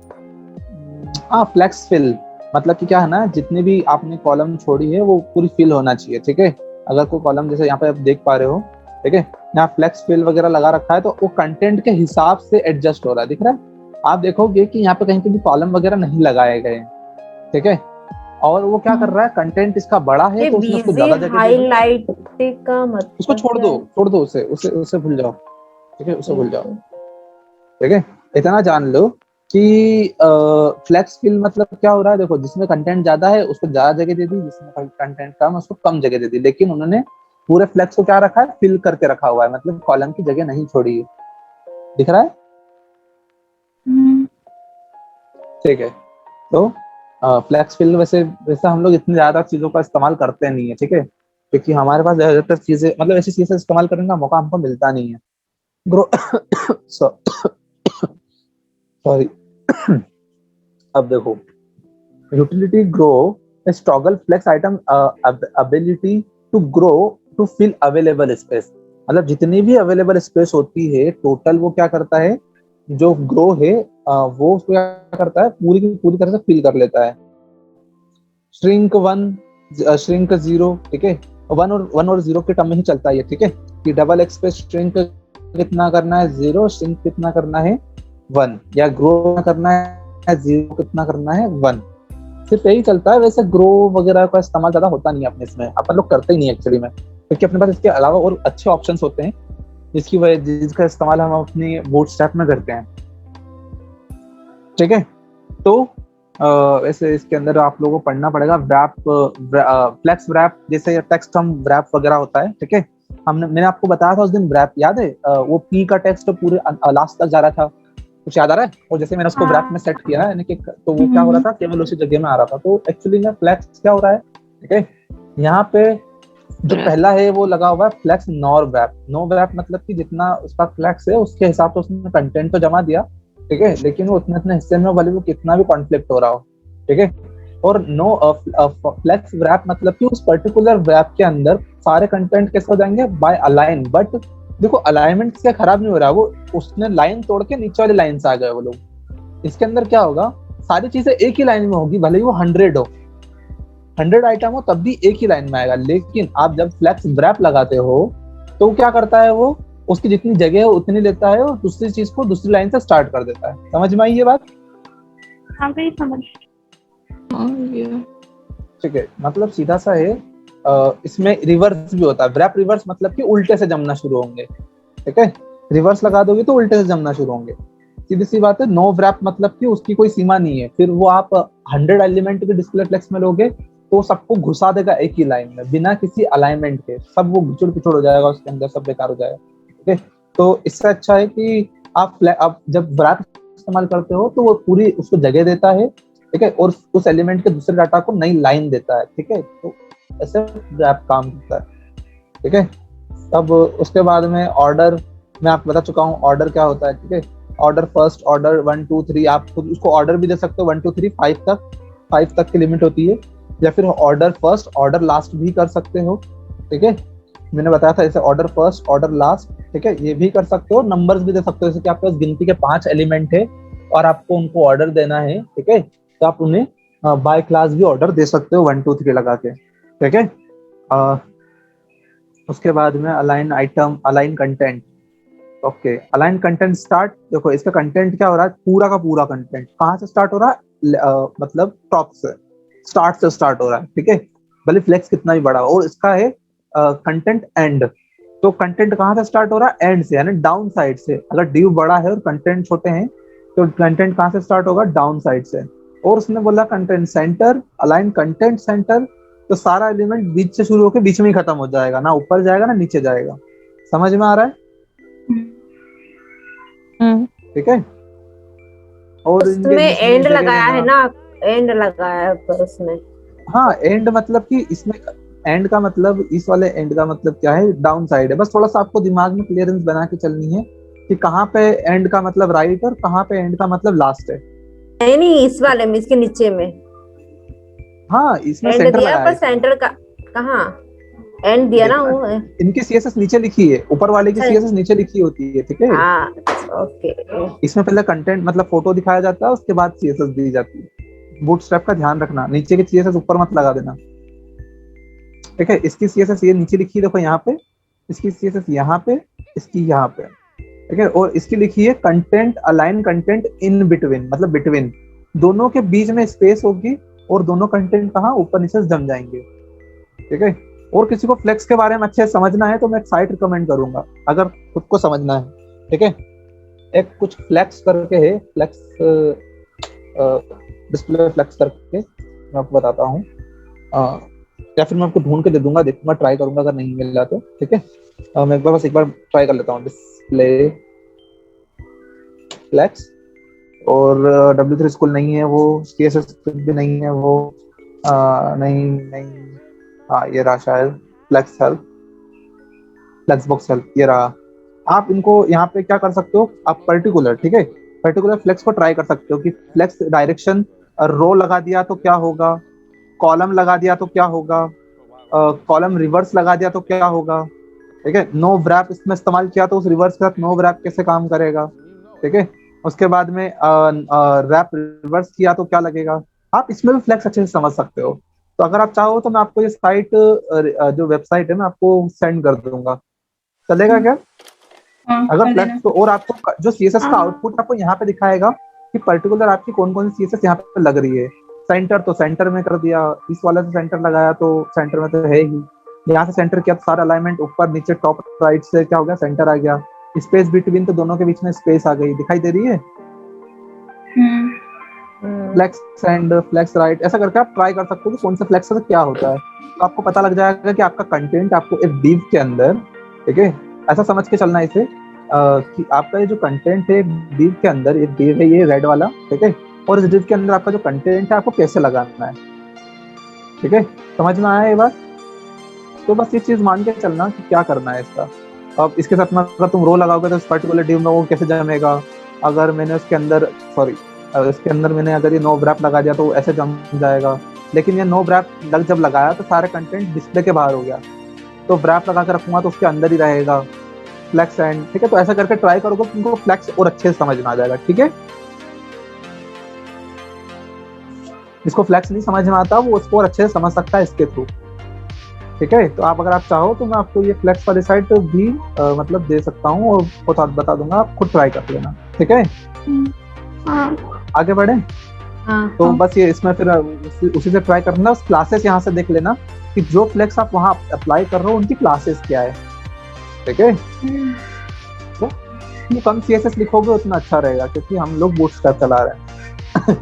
हाँ फ्लेक्स फिल मतलब कि क्या है ना, जितने भी आपने कॉलम छोड़ी है वो पूरी फिल होना चाहिए। ठीक है, अगर कोई कॉलम जैसे यहाँ पे आप देख पा रहे हो, ठीक है, यहाँ फ्लेक्स फिल वगैरह लगा रखा है तो वो कंटेंट के हिसाब से एडजस्ट हो रहा है। दिख रहा है? आप देखोगे कि यहाँ पे कहीं पे भी कॉलम वगैरह नहीं लगाए गए। ठीक है, और वो क्या कर रहा है, कंटेंट इसका बड़ा है तो उसमें उसको ज्यादा जगह हाईलाइट का मतलब उसको छोड़ दो उसे भूल जाओ। ठीक है, उसे भूल जाओ। ठीक है, इतना जान लो कि फ्लेक्स फिल मतलब क्या हो रहा है। देखो, जिसमें कंटेंट ज्यादा है उसको ज्यादा जगह दे दी, जिसमें कंटेंट कम है उसको कम जगह दे दी, लेकिन उन्होंने पूरे फ्लेक्स को क्या रखा है, फिल करके रखा हुआ है, मतलब कॉलम की जगह नहीं छोड़ी है। दिख रहा है? ठीक है, तो फ्लेक्स फिल वैसे हम लोग इतनी ज्यादा चीजों का इस्तेमाल करते नहीं है। ठीक है, क्योंकि हमारे पास ज्यादातर चीजें मतलब ऐसी चीजें इस्तेमाल करने का मौका हमको मिलता नहीं है। ग्रो सॉरी अब देखो, utility grow is toggle flex item ability to grow to fill available space. मतलब जितनी भी अवेलेबल स्पेस होती है टोटल वो क्या करता है, जो ग्रो है वो उसको क्या करता है, पूरी की पूरी तरह से फिल कर लेता है। श्रिंक 1, श्रिंक 0, ठीक है, 1 और 0 के टर्म में ही चलता है ये, ठीक है, कि डबल एक्स पे श्रिंक कितना करना है 0, श्रिंक कितना करना है 1, या ग्रो करना है 0 कितना करना है 1, सिर्फ यही चलता है। वैसे ग्रो वगैरह का इस्तेमाल ज्यादा होता नहीं है अपने इसमें, अपन लोग करते ही नहीं एक्चुअली में, क्योंकि अपने पास इसके अलावा और अच्छे ऑप्शंस होते हैं जिसका इस्तेमाल हम अपनी बूटस्ट्रैप में करते हैं, ठीक है। तो वैसे इसके अंदर आप लोगों को पढ़ना पड़ेगा वैप, फ्लेक्स वैप, जैसे टेक्स्ट हम वैप वगैरह होता है, ठीक है। मैंने आपको बताया था उस दिन वैप, याद है? वो पी का टेक्स्ट पूरे लास्ट तक जा रहा था, कुछ याद आ रहा है? और जैसे मैंने उसको वैप में सेट किया है, यानी कि तो वो क्या हो रहा था, केवल उसी जगह में आ रहा था। तो एक्चुअली में फ्लेक्स क्या हो रहा है, ठीक है, यहाँ पे जो पहला है वो लगा हुआ है फ्लेक्स नॉर वैप। नो वैप मतलब कि जितना उसका फ्लेक्स है उसके हिसाब से उसने कंटेंट तो जमा दिया, ठीक है, लेकिन वो उतने हिस्से में भले वो कितना भी कॉन्फ्लिक्ट हो रहा हो, ठीक है। और नो फ्लेक्स वैप मतलब कि उस पर्टिकुलर वैप के अंदर सारे कंटेंट कैसे हो जाएंगे, बाय अलाइन। बट देखो अलाइनमेंट क्या खराब नहीं हो रहा, वो उसने लाइन तोड़ के नीचे वाली लाइन से आ गए वो लोग। इसके अंदर क्या होगा, सारी चीजें एक ही लाइन में होगी, भले ही वो 100 हो, 100 आइटम हो, तब भी एक ही लाइन में आएगा। लेकिन आप जब फ्लेक्स वैप लगाते हो तो क्या करता है, वो उसकी जितनी जगह है उतनी लेता है और दूसरी चीज को दूसरी लाइन से स्टार्ट कर देता है। समझ में आई ये बात? हाँ भाई समझ। ठीक है, मतलब सीधा सा है। इसमें रिवर्स भी होता है, वैप रिवर्स मतलब कि उल्टे से जमना शुरू होंगे, ठीक है। रिवर्स लगा दोगे तो उल्टे से जमना शुरू होंगे, सीधी सी बात है। नो वैप मतलब कि उसकी कोई सीमा नहीं है, फिर वो आप 100 एलिमेंट के डिस्प्ले फ्लेक्स में लोगे तो सबको घुसा देगा एक ही लाइन में बिना किसी अलाइनमेंट के, सब वो घुचड़ पिछड़ हो जाएगा उसके अंदर, सब बेकार हो जाएगा, ठीक है। तो इससे अच्छा है कि आप जब वैप इस्तेमाल करते हो तो वो पूरी उसको जगह देता है, ठीक है, और उस एलिमेंट के दूसरे डाटा को नई लाइन देता है, ठीक है। तो ऐसे वैप काम करता है, ठीक है। अब उसके बाद में ऑर्डर, मैं आपको बता चुका हूँ ऑर्डर क्या होता है, ठीक है। ऑर्डर फर्स्ट, ऑर्डर 1 2 3, आप खुद उसको ऑर्डर भी दे सकते हो 1 2 3 5 तक की लिमिट होती है, या फिर ऑर्डर फर्स्ट ऑर्डर लास्ट भी कर सकते हो, ठीक है। मैंने बताया था ऐसे ऑर्डर फर्स्ट ऑर्डर लास्ट, ठीक है, ये भी कर सकते हो। नंबर्स भी दे सकते हो, जैसे कि आपके पास गिनती के 5 एलिमेंट है और आपको उनको ऑर्डर देना है, ठीक है, तो आप उन्हें बाय क्लास भी ऑर्डर दे सकते हो 1 2 3 लगा के, ठीक है। उसके बाद में align item, align content, okay. Align content start, देखो इसका कंटेंट क्या हो रहा है, पूरा का पूरा कंटेंट कहाँ से स्टार्ट हो रहा है, मतलब टॉप से, स्टार्ट से स्टार्ट हो रहा है, ठीक है, भले फ्लेक्स कितना भी बड़ा हो। और इसका है कंटेंट एंड, तो कंटेंट कहाँ से स्टार्ट हो रहा है, एंड से, यानी डाउन साइड से। अगर ड्यू बड़ा है और कंटेंट छोटे हैं तो कंटेंट कहाँ से स्टार्ट होगा, डाउन साइड से। और उसने बोला content centre, align content centre, तो सारा एलिमेंट बीच से शुरू होकर बीच में ही खत्म हो जाएगा, ना ऊपर जाएगा ना नीचे जाएगा। समझ में आ रहा है? ठीक है। और उसमें एंड लगाया है ना, एंड लगाया है ऊपर उसमें। हाँ, एंड मतलब कि इसमें एंड का मतलब, इस वाले एंड का मतलब क्या है, डाउन साइड है। बस थोड़ा सा आपको दिमाग में क्लियरेंस बना के चलनी है कि कहाँ पे एंड का मतलब राइट और कहाँ पे एंड का मतलब लास्ट है। नहीं, इस वाले में, इसके नीचे में हाँ, इसमें एंड सेंटर दिया, लगाया पर है। सेंटर का कहाँ एंड दिया ना, वो है। इनकी सीएसएस नीचे लिखी है, ऊपर वाले की सीएसएस नीचे लिखी होती है, ठीक है। हाँ, ओके। इसमें पहले कंटेंट मतलब फोटो दिखाया जाता है, उसके बाद सीएसएस दी जाती है। बूटस्ट्रैप का ध्यान रखना, नीचे की सीएसएस ऊपर मत लगा देना, ठीक है। इसकी सीएसएस ये नीचे लिखी है, देखो यहाँ पे, इसकी सीएसएस यहाँ पे, इसकी यहाँ पे, ठीक है। और इसकी लिखी है content align content in between, मतलब बिटवीन, दोनों के बीच में स्पेस होगी और दोनों कंटेंट कहाँ ऊपर नीचे जम जाएंगे, ठीक है। और किसी को फ्लेक्स के बारे में अच्छे से समझना है तो मैं एक साइट रिकमेंड करूंगा, अगर खुद को समझना है, ठीक है। एक कुछ फ्लेक्स करके है, फ्लेक्स डिस्प्ले फ्लेक्स करके, मैं आपको बताता हूँ, या फिर मैं आपको ढूंढ के दे दूंगा, देखूंगा, ट्राई करूंगा, अगर नहीं मिला तो, ठीक है। मैं एक बार ट्राई कर लेता हूँ, डिस्प्ले फ्लेक्स। और W3 स्कूल नहीं है वो, CSS भी नहीं है वो, नहीं, हाँ ये रहा शायद, flex help, flex box help, ये रहा। आप इनको यहाँ पे क्या कर सकते हो, आप पर्टिकुलर, ठीक है, पर्टिकुलर फ्लेक्स को ट्राई कर सकते हो कि फ्लेक्स डायरेक्शन रो लगा दिया तो क्या होगा, कॉलम लगा दिया तो क्या होगा, कॉलम रिवर्स लगा दिया तो क्या होगा, ठीक है। नो वैप इसमें इस्तेमाल किया तो उस रिवर्स के साथ नो वैप कैसे काम करेगा, ठीक है। उसके बाद में रैप रिवर्स किया तो क्या लगेगा। आप इसमें भी फ्लेक्स अच्छे से समझ सकते हो। तो अगर आप चाहो तो मैं आपको ये साइट, जो वेबसाइट है, मैं आपको सेंड कर दूंगा, चलेगा क्या? हाँ अगर कर देना। फ्लेक्स को, और आपको जो सीएसएस का हाँ। आउटपुट आपको यहाँ पे दिखाएगा कि पर्टिकुलर आपकी कौन कौन सी सीएसएस यहाँ पे लग रही है। सेंटर तो सेंटर में कर दिया, इस वाले से सेंटर लगाया तो सेंटर में तो है ही। यहाँ से सेंटर किया तो सारा अलाइनमेंट ऊपर नीचे टॉप राइट से क्या हो गया, सेंटर आ गया। स्पेस बिटवीन तो दोनों के बीच में स्पेस आ गई, दिखाई दे रही है। फ्लेक्स एंड फ्लेक्स राइट, ऐसा करके आप ट्राई कर सकते हो कि कौन सा फ्लेक्स से क्या होता है। तो आपको पता लग जाएगा कि आपका कंटेंट आपको एक डिव के अंदर, ठीक है, ऐसा समझ के चलना है इसे, कि आपका ये जो कंटेंट है डिव के अंदर, एक डिव है ये रेड वाला, ठीक है, और इस डिव के अंदर आपका जो कंटेंट है आपको कैसे लगाना है, ठीक है, समझ में आया ये बात। तो बस ये चीज मान के चलना कि क्या करना है इसका। अब इसके साथ में अगर तुम रो लगाओगे तो इस पर्टिकुलर डिव में वो कैसे जमेगा। अगर मैंने उसके अंदर, सॉरी, इसके अंदर मैंने अगर ये नो ब्रैप लगा दिया तो ऐसे जम जाएगा। लेकिन ये नो ब्रैप जब लगाया तो सारे कंटेंट डिस्प्ले के बाहर हो गया, तो ब्रैप लगा के रखूंगा तो उसके अंदर ही रहेगा फ्लेक्स एंड, ठीक है। तो ऐसा करके ट्राई करोगे तो तुमको फ्लेक्स और अच्छे से समझ में आ जाएगा, ठीक है। जिसको फ्लेक्स नहीं समझ में आता वो उसको और अच्छे से समझ सकता है इसके थ्रू, ठीक है। तो आप अगर आप चाहो तो मैं आपको ये फ्लेक्स वाली साइट भी मतलब दे सकता हूँ और बता दूंगा, आप खुद ट्राई कर लेना, ठीक है। हाँ। आगे बढ़े। हाँ। तो बस ये इसमें फिर उसी से ट्राई करना। उस क्लासेस यहाँ से देख लेना कि जो फ्लेक्स आप वहाँ अप्लाई कर रहे हो उनकी क्लासेस क्या है, ठीक है। तो ये कम सीएसएस लिखोगे उतना अच्छा रहेगा, क्योंकि हम लोग बूटस्ट्रैप चला रहे हैं।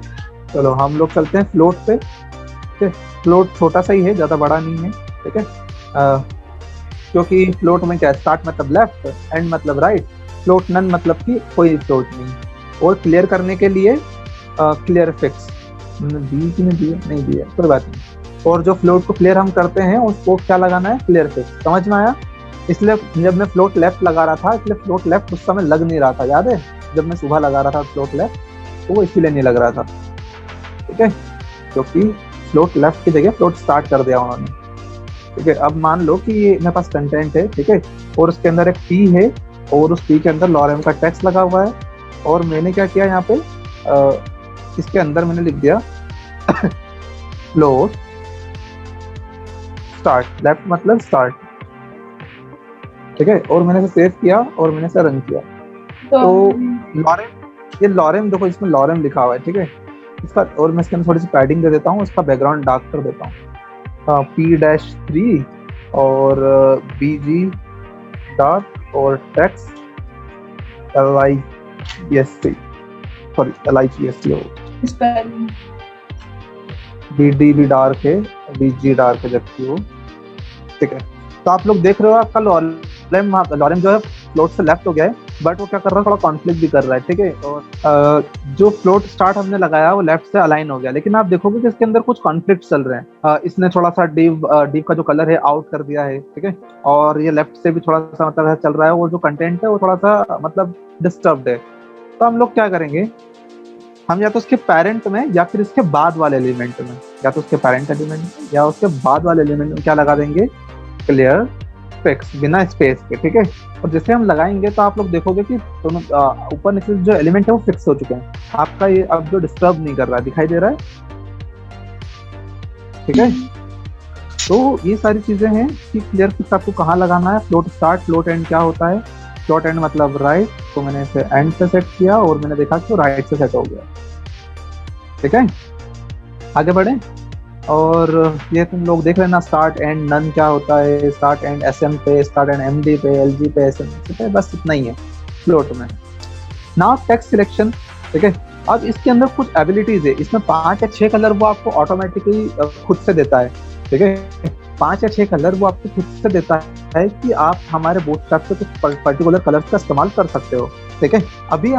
चलो हम लोग चलते हैं फ्लोट पे, ठीक है। फ्लोट छोटा सा ही है, ज्यादा बड़ा नहीं है, ठीक है। क्योंकि फ्लोट में क्या है, स्टार्ट मतलब लेफ्ट, एंड मतलब राइट, फ्लोट नन मतलब कि कोई फ्लोट नहीं। और क्लियर करने के लिए क्लियर फिक्स दी कि नहीं दी है, कोई बात नहीं। और जो फ्लोट को क्लियर हम करते हैं उसको क्या लगाना है, क्लियर फिक्स, समझ में आया। इसलिए जब मैं फ्लोट लेफ्ट लगा रहा था, इसलिए फ्लोट लेफ्ट उस समय लग नहीं रहा था, याद है जब मैं सुबह लगा रहा था फ्लोट लेफ्ट, तो वो इसीलिए नहीं लग रहा था, ठीक है, क्योंकि फ्लोट लेफ्ट की जगह फ्लोट स्टार्ट कर दिया उन्होंने, ठीक है। अब मान लो कि ये मेरे पास कंटेंट है, ठीक है, और उसके अंदर एक पी है, और उस पी के अंदर लॉरेम का टेक्स्ट लगा हुआ है, और मैंने क्या किया यहाँ पे, इसके अंदर मैंने लिख दिया फ्लोट स्टार्ट, लेफ्ट मतलब स्टार्ट, ठीक है। और मैंने इसे सेव किया और मैंने इसे रन किया। तो लॉरेम, ये लॉरेम देखो, इसमें लॉरेम लिखा हुआ है, ठीक है। इसका, और मैं इसके अंदर थोड़ी सी पैडिंग दे देता हूँ, इसका बैकग्राउंड डार्क कर देता हूँ, P-3 और BG डार्क और टेक्स्ट LIGST, सॉरी LIGST हो, BD भी डार्क है, BG डार्क है जबकि वो, ठीक है। तो आप लोग देख रहे हो आपका लॉरेम जो है फ्लोट से लेफ्ट हो गया है, बट वो क्या कर रहा है, थोड़ा कॉन्फ्लिक्ट भी कर रहा है, ठीक है। और जो फ्लोट स्टार्ट हमने लगाया वो लेफ्ट से अलाइन हो गया, लेकिन आप देखोगे कि इसके अंदर कुछ कॉन्फ्लिक्ट चल रहे हैं। इसने थोड़ा सा डिव का जो कलर है आउट कर दिया है, ठीक है, और ये लेफ्ट से भी थोड़ा सा मतलब चल रहा है, और जो कंटेंट है वो थोड़ा सा मतलब डिस्टर्ब्ड है। तो हम लोग क्या करेंगे, हम या तो उसके पेरेंट में या फिर इसके बाद वाले एलिमेंट में, या तो उसके पेरेंट एलिमेंट में या उसके बाद वाले एलिमेंट में क्या लगा देंगे, क्लियर फिक्स, बिना स्पेस के, ठीक है। और जैसे हम लगाएंगे तो आप लोग देखोगे कि दोनों ऊपर नीचे जो एलिमेंट है वो फिक्स हो चुके हैं, आपका ये अब जो डिस्टर्ब नहीं कर रहा है, दिखाई दे रहा है, ठीक है। तो ये सारी चीजें हैं कि क्लियर फिक्स आपको कहाँ लगाना है। फ्लोट स्टार्ट, फ्लोट एंड क्या होता है, फ्लोट एंड मतलब राइट, तो मैंने इसे एंड से सेट किया और मैंने देखा कि राइट से सेट हो गया, ठीक है। आगे बढ़े, और ये तुम लोग देख लेना, स्टार्ट एंड नन क्या होता है, स्टार्ट एंड SM पे, स्टार्ट एंड MD पे, LG पे, SM पे, बस इतना ही है फ्लोट में। नाउ टेक्स्ट सिलेक्शन, ठीक है। अब इसके अंदर कुछ एबिलिटीज है, इसमें 5 या 6 कलर वो आपको ऑटोमेटिकली खुद से देता है, ठीक है। 5 या 6 कलर वो आपको खुद से देता है कि आप हमारे बूटस्ट्रैप से कुछ पर्टिकुलर कलर का इस्तेमाल कर सकते हो, ठीक है। अभी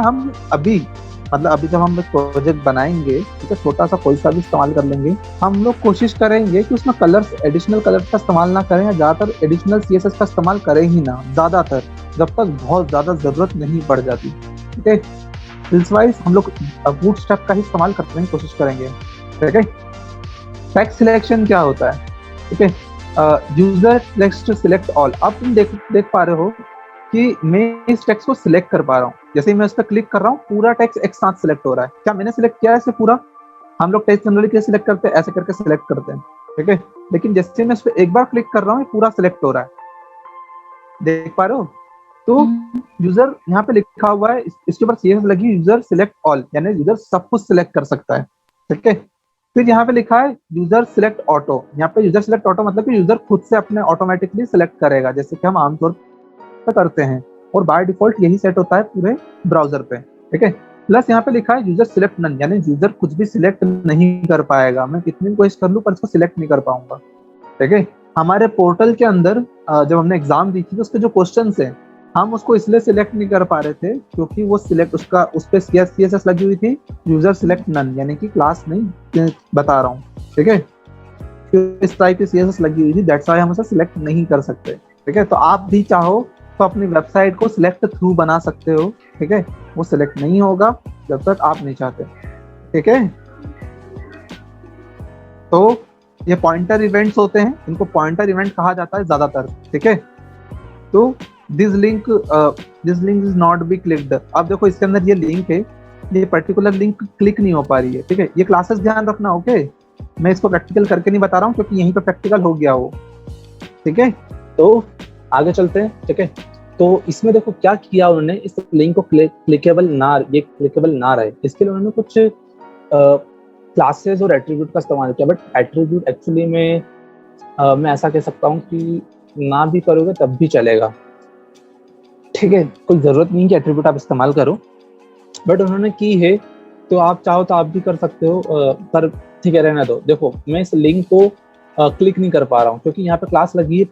जब हम एक प्रोजेक्ट बनाएंगे, ठीक है, छोटा सा कोई सा भी इस्तेमाल कर लेंगे, हम लोग कोशिश करेंगे कि उसमें कलर्स, एडिशनल कलर्स का इस्तेमाल ना करें, या ज्यादातर एडिशनल CSS का इस्तेमाल करें ही ना, ज्यादातर जब तक बहुत ज्यादा जरूरत नहीं पड़ जाती, ठीक है। हिल्सवाइज हम लोग बूटस्ट्रैप का ही इस्तेमाल करने की कोशिश करेंगे, ठीक है। टेक्स्ट सिलेक्शन क्या होता है, ठीक है, यूजर टेक्स्ट सिलेक्ट ऑल। अब तुम देख पा रहे हो कि मैं इस टेक्स्ट को सिलेक्ट कर पा रहा हूँ। जैसे ही मैं उस पर क्लिक कर रहा हूँ पूरा टेक्स्ट एक साथ सिलेक्ट हो रहा है। क्या मैंने सिलेक्ट किया है इसे पूरा? हम लोग टेक्स्ट जनरली कैसे सिलेक्ट करते हैं, ऐसे करके सिलेक्ट करते हैं, ठीक है। लेकिन जैसे मैं इस पर एक बार क्लिक कर रहा हूँ पूरा सिलेक्ट हो रहा है, देख पा रहे हो? तो यूजर यहाँ पे लिखा हुआ है, इसके ऊपर सीएस लगी, यूजर सिलेक्ट ऑल, यानी यूजर सब कुछ सिलेक्ट कर सकता है, ठीक है। फिर यहाँ पे लिखा है यूजर सिलेक्ट ऑटो। यहाँ पे यूजर सिलेक्ट ऑटो मतलब कि यूजर खुद से अपने ऑटोमेटिकली सिलेक्ट करेगा, जैसे कि हम आमतौर पर करते हैं, और बाय डिफॉल्ट यही सेट होता है पूरे ब्राउजर पे, ठीक है। प्लस यहाँ पे लिखा है यूजर सिलेक्ट नन, यानी यूजर कुछ भी सिलेक्ट नहीं कर पाएगा, मैं कितनी भी कोशिश कर लूँ पर इसको सिलेक्ट नहीं कर पाऊंगा, ठीक है। हमारे पोर्टल के अंदर जब हमने एग्जाम दी थी तो उसके जो क्वेश्चन हैं हम उसको इसलिए सिलेक्ट नहीं कर पा रहे थे क्योंकि वो सिलेक्ट उसका उस पे सीएसएस लगी हुई थी, यूजर सिलेक्ट नन, यानी कि क्लास नहीं बता रहा हूँ, ठीक है। इस टाइप की सीएसएस लगी हुई थी, दैट्स व्हाई हम उसे सिलेक्ट नहीं कर सकते, ठीक है। तो आप भी चाहो तो अपनी वेबसाइट को सिलेक्ट थ्रू बना सकते हो, ठीक है। वो सिलेक्ट नहीं होगा जब तक आप नहीं चाहते, ठीक है। तो ये पॉइंटर इवेंट्स होते हैं, इनको पॉइंटर इवेंट कहा जाता है ज्यादातर, ठीक है। तो this link is not be clicked. अब देखो इसके अंदर ये लिंक है, ये पर्टिकुलर लिंक क्लिक नहीं हो पा रही है, ठीक है। ये क्लासेस ध्यान रखना, ओके। मैं इसको प्रैक्टिकल करके नहीं बता रहा हूँ क्योंकि यहीं पे प्रैक्टिकल हो गया हो, ठीक है। तो आगे चलते हैं, ठीक है। तो इसमें देखो क्या किया उन्होंने, इस लिंक को क्लिकेबल ना रहे इसके लिए उन्होंने कुछ क्लासेस और एट्रीब्यूट का इस्तेमाल किया। बट एट्रीब्यूट एक्चुअली में मैं ऐसा कह सकता हूँ कि ना भी करोगे तब भी चलेगा, ठीक है। कोई जरूरत नहीं कि एट्रीब्यूट आप इस्तेमाल करो, बट उन्होंने की है तो आप चाहो तो आप भी कर सकते हो, पर ठीक है रहना दो। देखो मैं इस लिंक को क्लिक नहीं कर पा रहा हूँ क्योंकि यहाँ पे क्लास लगी है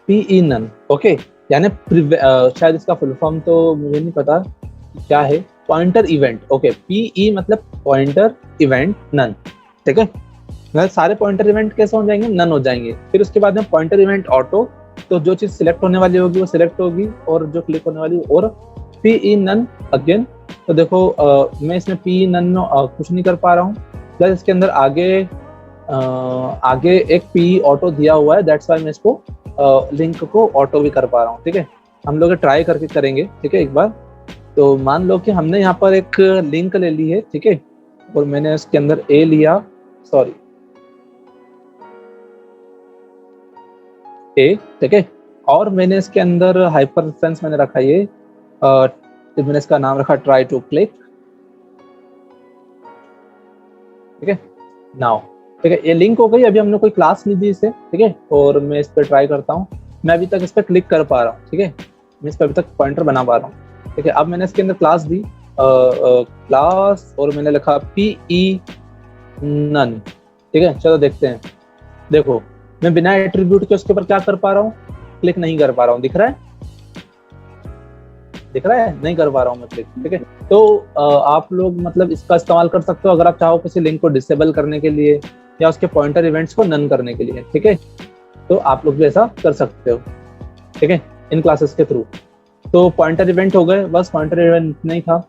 पीई नन, ओके। यानी शायद इसका फुल फॉर्म तो मुझे नहीं पता क्या है, पॉइंटर इवेंट, ओके। पीई मतलब पॉइंटर इवेंट नन, ठीक है। मतलब सारे पॉइंटर इवेंट कैसे हो जाएंगे, नन हो जाएंगे। फिर उसके बाद में पॉइंटर इवेंट ऑटो, तो जो चीज सिलेक्ट होने वाली होगी वो सिलेक्ट होगी और जो क्लिक होने वाली, और पीई नन अगेन। तो देखो मैं इसमें पीई नन में कुछ नहीं कर पा रहा हूँ। प्लस इसके अंदर आगे एक पीई ऑटो दिया हुआ है, दैट्स व्हाई मैं इसको लिंक को ऑटो भी कर पा रहा हूँ, ठीक है। हम लोग ट्राई करके करेंगे, ठीक है, एक बार। तो मान लो कि हमने यहाँ पर एक लिंक ले ली है, ठीक है, और मैंने इसके अंदर ए लिया, सॉरी ए, ठीक है। और मैंने इसके अंदर हाइपर रेफरेंस मैंने रखा ये, तो मैंने इसका नाम रखा ट्राई टू क्लिक, ठीक है। नाउ ठीक है, ये लिंक हो गई। अभी हमने कोई क्लास नहीं दी इसे, ठीक है, और मैं इस पर ट्राई करता हूँ। मैं अभी तक इस पर क्लिक कर पा रहा हूँ, ठीक है, मैं इस पर अभी तक पॉइंटर बना पा रहा हूँ, ठीक है। अब मैंने इसके अंदर क्लास दी, क्लास, और मैंने लिखा पीई नन, ठीक है। चलो देखते हैं। देखो मैं बिना एट्रीब्यूट के उसके ऊपर क्या कर पा रहा हूँ, क्लिक नहीं कर पा रहा हूँ। दिख रहा है नहीं कर पा रहा हूँ मैं क्लिक, ठीक है। तो आप लोग मतलब इसका इस्तेमाल कर सकते हो अगर आप चाहो किसी लिंक को डिसेबल करने के लिए या उसके पॉइंटर इवेंट्स को नन करने के लिए, ठीक है। तो आप लोग भी ऐसा कर सकते हो, ठीक है, इन क्लासेस के थ्रू। तो पॉइंटर इवेंट हो गए, बस पॉइंटर इवेंट इतना ही था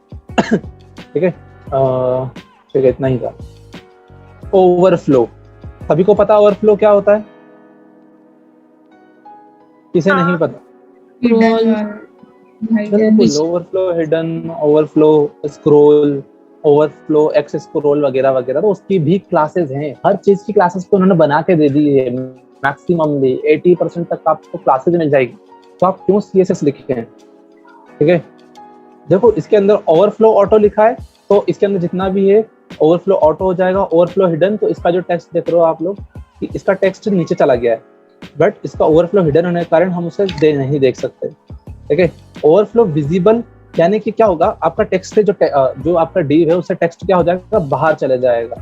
ठीक है, ठीक है, इतना ही था। ओवरफ्लो, सभी को पता ओवरफ्लो क्या होता है? किसे नहीं पता? बिल्कुल, overflow hidden, overflow scroll, overflow x scroll वगैरह वगैरह, तो उसकी भी क्लासेस हैं। हर चीज की क्लासेस को उन्होंने बना के दे दी है। मैक्सिममली 80% तक आपको क्लासेस मिल जाएगी, तो आप क्यों सीएसएस लिखे हैं, ठीक है। देखो इसके अंदर ओवरफ्लो ऑटो लिखा है, तो इसके अंदर जितना भी है ओवरफ्लो ऑटो हो जाएगा। ओवरफ्लो हिडन, तो इसका जो टेक्स्ट देख रहे हो आप लोग कि इसका टेक्स्ट नीचे चला गया है, बट इसका ओवरफ्लो हिडन होने के कारण हम उसे नहीं देख सकते, ठीक है। ओवरफ्लो विजिबल, यानी कि क्या होगा, आपका टेक्स्ट से जो आपका डिव है उससे टेक्स्ट क्या हो जाएगा, बाहर चले जाएगा।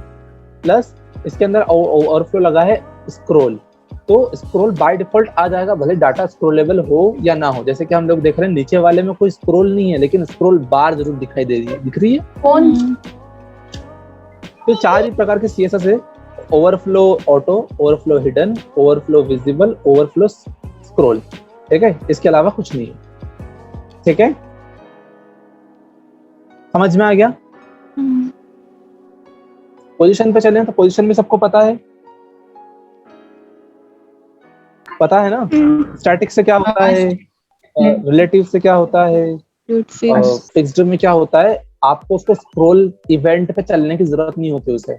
प्लस इसके अंदर ओवरफ्लो लगा है स्क्रॉल, तो स्क्रॉल बाय डिफॉल्ट आ जाएगा, भले डाटा स्क्रॉलेबल हो या ना हो। जैसे कि हम लोग देख रहे हैं नीचे वाले में कोई स्क्रॉल नहीं है, लेकिन स्क्रॉल बार जरूर दिखाई दे रही है, दिख रही है कौन? तो 4 ही प्रकार के सीएसएस है, overflow auto, overflow hidden, overflow visible, overflow scroll, ठीक है। इसके अलावा कुछ नहीं है, ठीक है। समझ में आ गया? पोजीशन पे चलें, तो पोजीशन में सबको पता है पता है ना स्टैटिक से क्या होता है, रिलेटिव से क्या होता है, फिक्स्ड में क्या होता है, आपको उसको स्क्रॉल इवेंट पे चलने की जरूरत नहीं होती, उसे